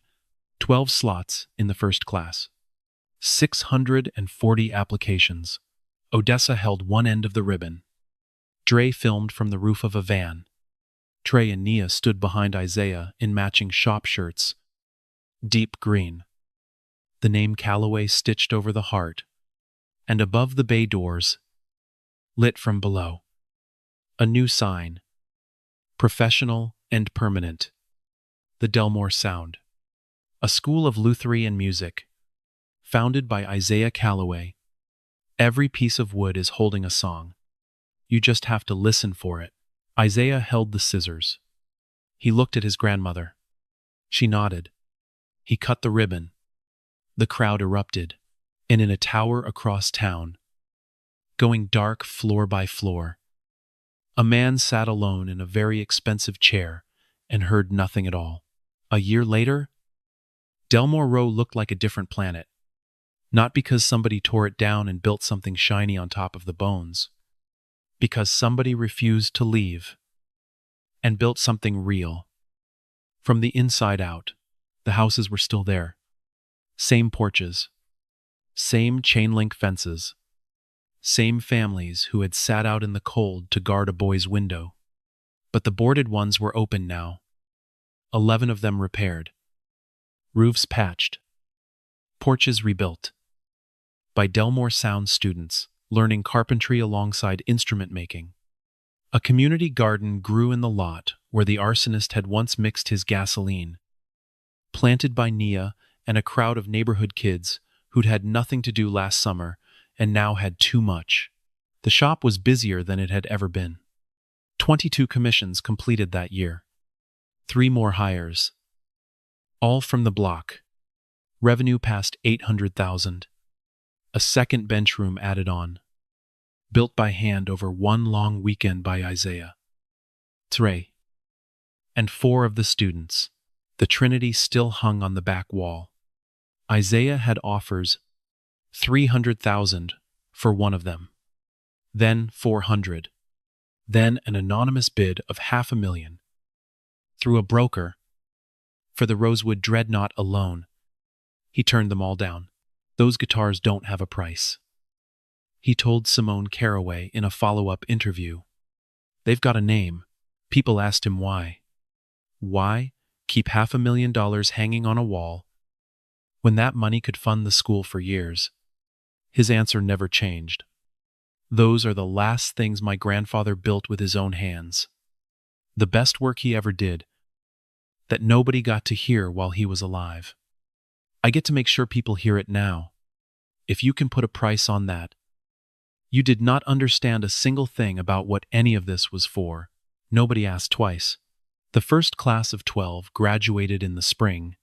12 slots in the first class. 640 applications. Odessa held one end of the ribbon. Dre filmed from the roof of a van. Trey and Nia stood behind Isaiah in matching shop shirts, deep green. The name Callaway stitched over the heart, and above the bay doors, lit from below, a new sign, professional and permanent. The Delmore Sound, a school of lutherie and music, founded by Isaiah Calloway. Every piece of wood is holding a song. You just have to listen for it. Isaiah held the scissors. He looked at his grandmother. She nodded. He cut the ribbon. The crowd erupted, and in a tower across town, going dark floor by floor, a man sat alone in a very expensive chair and heard nothing at all. A year later, Delmore Row looked like a different planet. Not because somebody tore it down and built something shiny on top of the bones, because somebody refused to leave and built something real. From the inside out, the houses were still there. Same porches, same chain-link fences, same families who had sat out in the cold to guard a boy's window. But the boarded ones were open now. 11 of them repaired. Roofs patched. Porches rebuilt. By Delmore Sound students, learning carpentry alongside instrument making. A community garden grew in the lot where the arsonist had once mixed his gasoline. Planted by Nia and a crowd of neighborhood kids who'd had nothing to do last summer and now had too much. The shop was busier than it had ever been. 22 commissions completed that year. 3 more hires. All from the block. Revenue past $800,000. A second bench room added on. Built by hand over one long weekend by Isaiah. 3. And 4 of the students. The Trinity still hung on the back wall. Isaiah had offers $300,000 for one of them. Then $400,000. Then an anonymous bid of $500,000. Through a broker. For the Rosewood Dreadnought alone. He turned them all down. Those guitars don't have a price. He told Simone Caraway in a follow-up interview. They've got a name. People asked him why. Why keep $500,000 hanging on a wall when that money could fund the school for years? His answer never changed. Those are the last things my grandfather built with his own hands. The best work he ever did, that nobody got to hear while he was alive. I get to make sure people hear it now. If you can put a price on that. You did not understand a single thing about what any of this was for. Nobody asked twice. The first class of 12 graduated in the spring.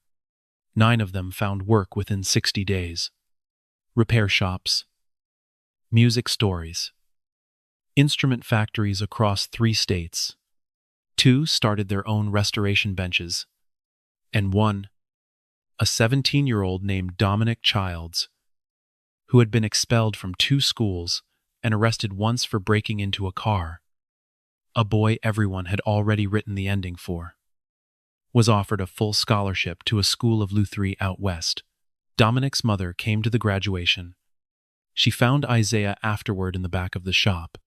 9 of them found work within 60 days. Repair shops. Music stores. Instrument factories across 3 states. 2 started their own restoration benches. And 1, a 17-year-old named Dominic Childs, who had been expelled from 2 schools and arrested once for breaking into a car, a boy everyone had already written the ending for, was offered a full scholarship to a school of lutherie out west. Dominic's mother came to the graduation. She found Isaiah afterward in the back of the shop,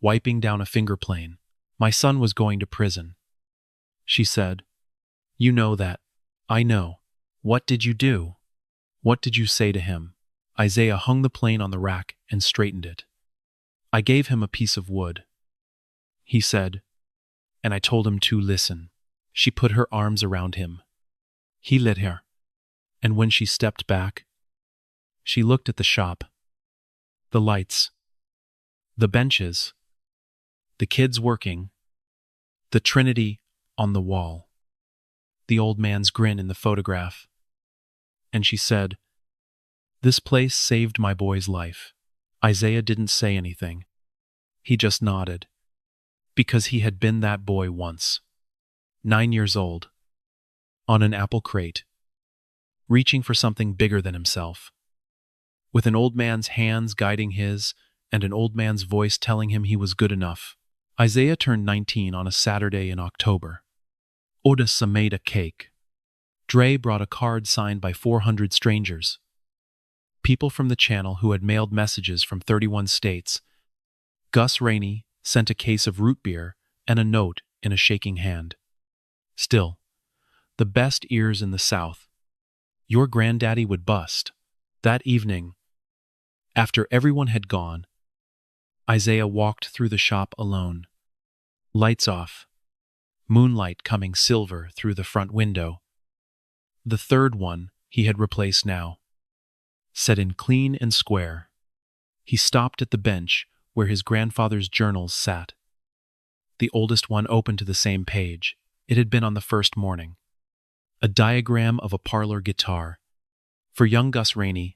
wiping down a finger plane. My son was going to prison, she said. You know that. I know. What did you do? What did you say to him? Isaiah hung the plane on the rack and straightened it. I gave him a piece of wood, he said, and I told him to listen. She put her arms around him. He lit her, and when she stepped back, she looked at the shop, the lights, the benches, the kids working, the Trinity on the wall, the old man's grin in the photograph, and she said, "This place saved my boy's life." Isaiah didn't say anything. He just nodded, because he had been that boy once. 9 years old, on an apple crate, reaching for something bigger than himself, with an old man's hands guiding his and an old man's voice telling him he was good enough. Isaiah turned 19 on a Saturday in October. Odessa made a cake. Dre brought a card signed by 400 strangers. People from the channel who had mailed messages from 31 states. Gus Rainey sent a case of root beer and a note in a shaking hand. Still, the best ears in the South. Your granddaddy would bust. That evening, after everyone had gone, Isaiah walked through the shop alone. Lights off, moonlight coming silver through the front window. The third one he had replaced now, set in clean and square. He stopped at the bench where his grandfather's journals sat. The oldest one opened to the same page. It had been on the first morning. A diagram of a parlor guitar. For young Gus Rainey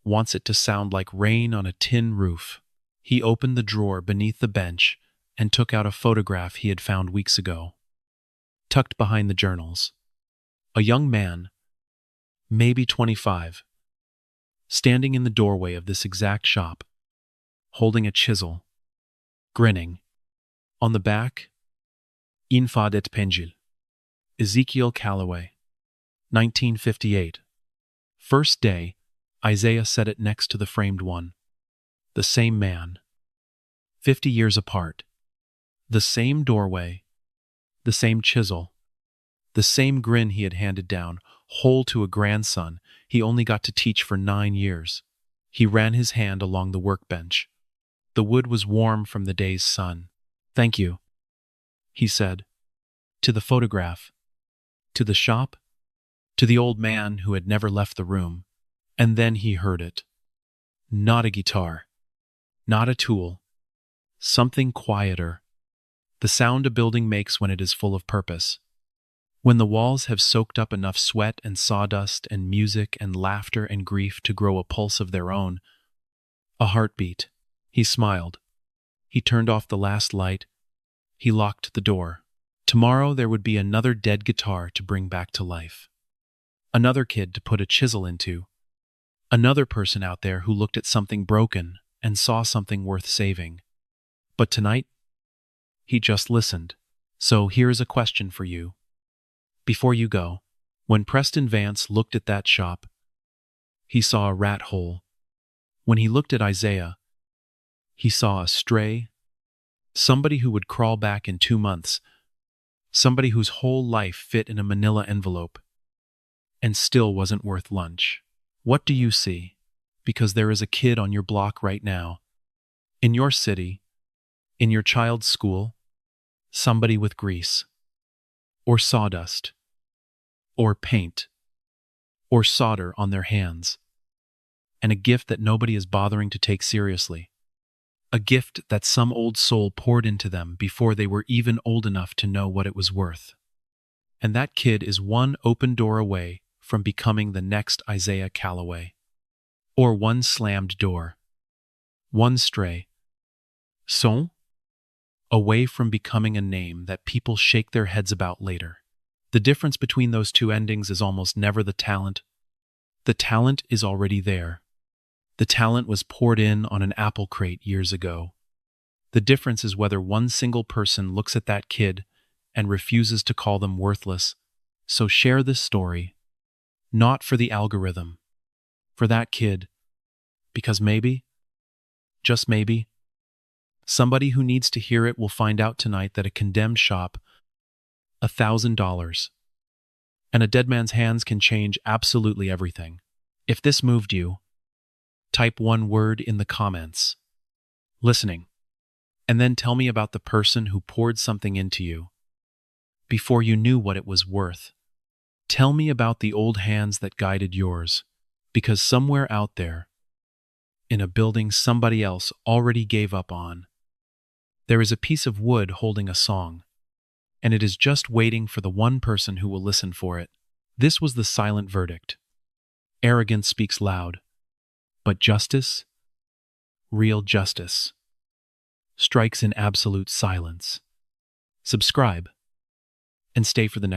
wants it to sound like rain on a tin roof. He opened the drawer beneath the bench and took out a photograph he had found weeks ago. Tucked behind the journals, a young man, maybe 25, standing in the doorway of this exact shop, holding a chisel, grinning. On the back, Infad et Pengil, Ezekiel Calloway, 1958. First day, Isaiah set it next to the framed one. The same man. 50 years apart. The same doorway. The same chisel. The same grin he had handed down, whole to a grandson he only got to teach for 9 years. He ran his hand along the workbench. The wood was warm from the day's sun. "Thank you," he said. To the photograph. To the shop. To the old man who had never left the room. And then he heard it. Not a guitar. Not a tool. Something quieter. The sound a building makes when it is full of purpose. When the walls have soaked up enough sweat and sawdust and music and laughter and grief to grow a pulse of their own. A heartbeat. He smiled. He turned off the last light. He locked the door. Tomorrow there would be another dead guitar to bring back to life. Another kid to put a chisel into. Another person out there who looked at something broken and saw something worth saving. But tonight, he just listened. So here's a question for you. Before you go, when Preston Vance looked at that shop, he saw a rat hole. When he looked at Isaiah, he saw a stray, somebody who would crawl back in 2 months, somebody whose whole life fit in a manila envelope, and still wasn't worth lunch. What do you see? Because there is a kid on your block right now, in your city, in your child's school, somebody with grease, or sawdust, or paint, or solder on their hands, and a gift that nobody is bothering to take seriously. A gift that some old soul poured into them before they were even old enough to know what it was worth. And that kid is one open door away from becoming the next Isaiah Calloway. Or one slammed door. One stray son away from becoming a name that people shake their heads about later. The difference between those two endings is almost never the talent. The talent is already there. The talent was poured in on an apple crate years ago. The difference is whether one single person looks at that kid and refuses to call them worthless. So share this story, not for the algorithm, for that kid, because maybe, just maybe, somebody who needs to hear it will find out tonight that a condemned shop, $1,000, and a dead man's hands can change absolutely everything. If this moved you, type one word in the comments. Listening. And then tell me about the person who poured something into you before you knew what it was worth. Tell me about the old hands that guided yours, because somewhere out there, in a building somebody else already gave up on, there is a piece of wood holding a song, and it is just waiting for the one person who will listen for it. This was the silent verdict. Arrogance speaks loud, but justice, real justice, strikes in absolute silence. Subscribe and stay for the next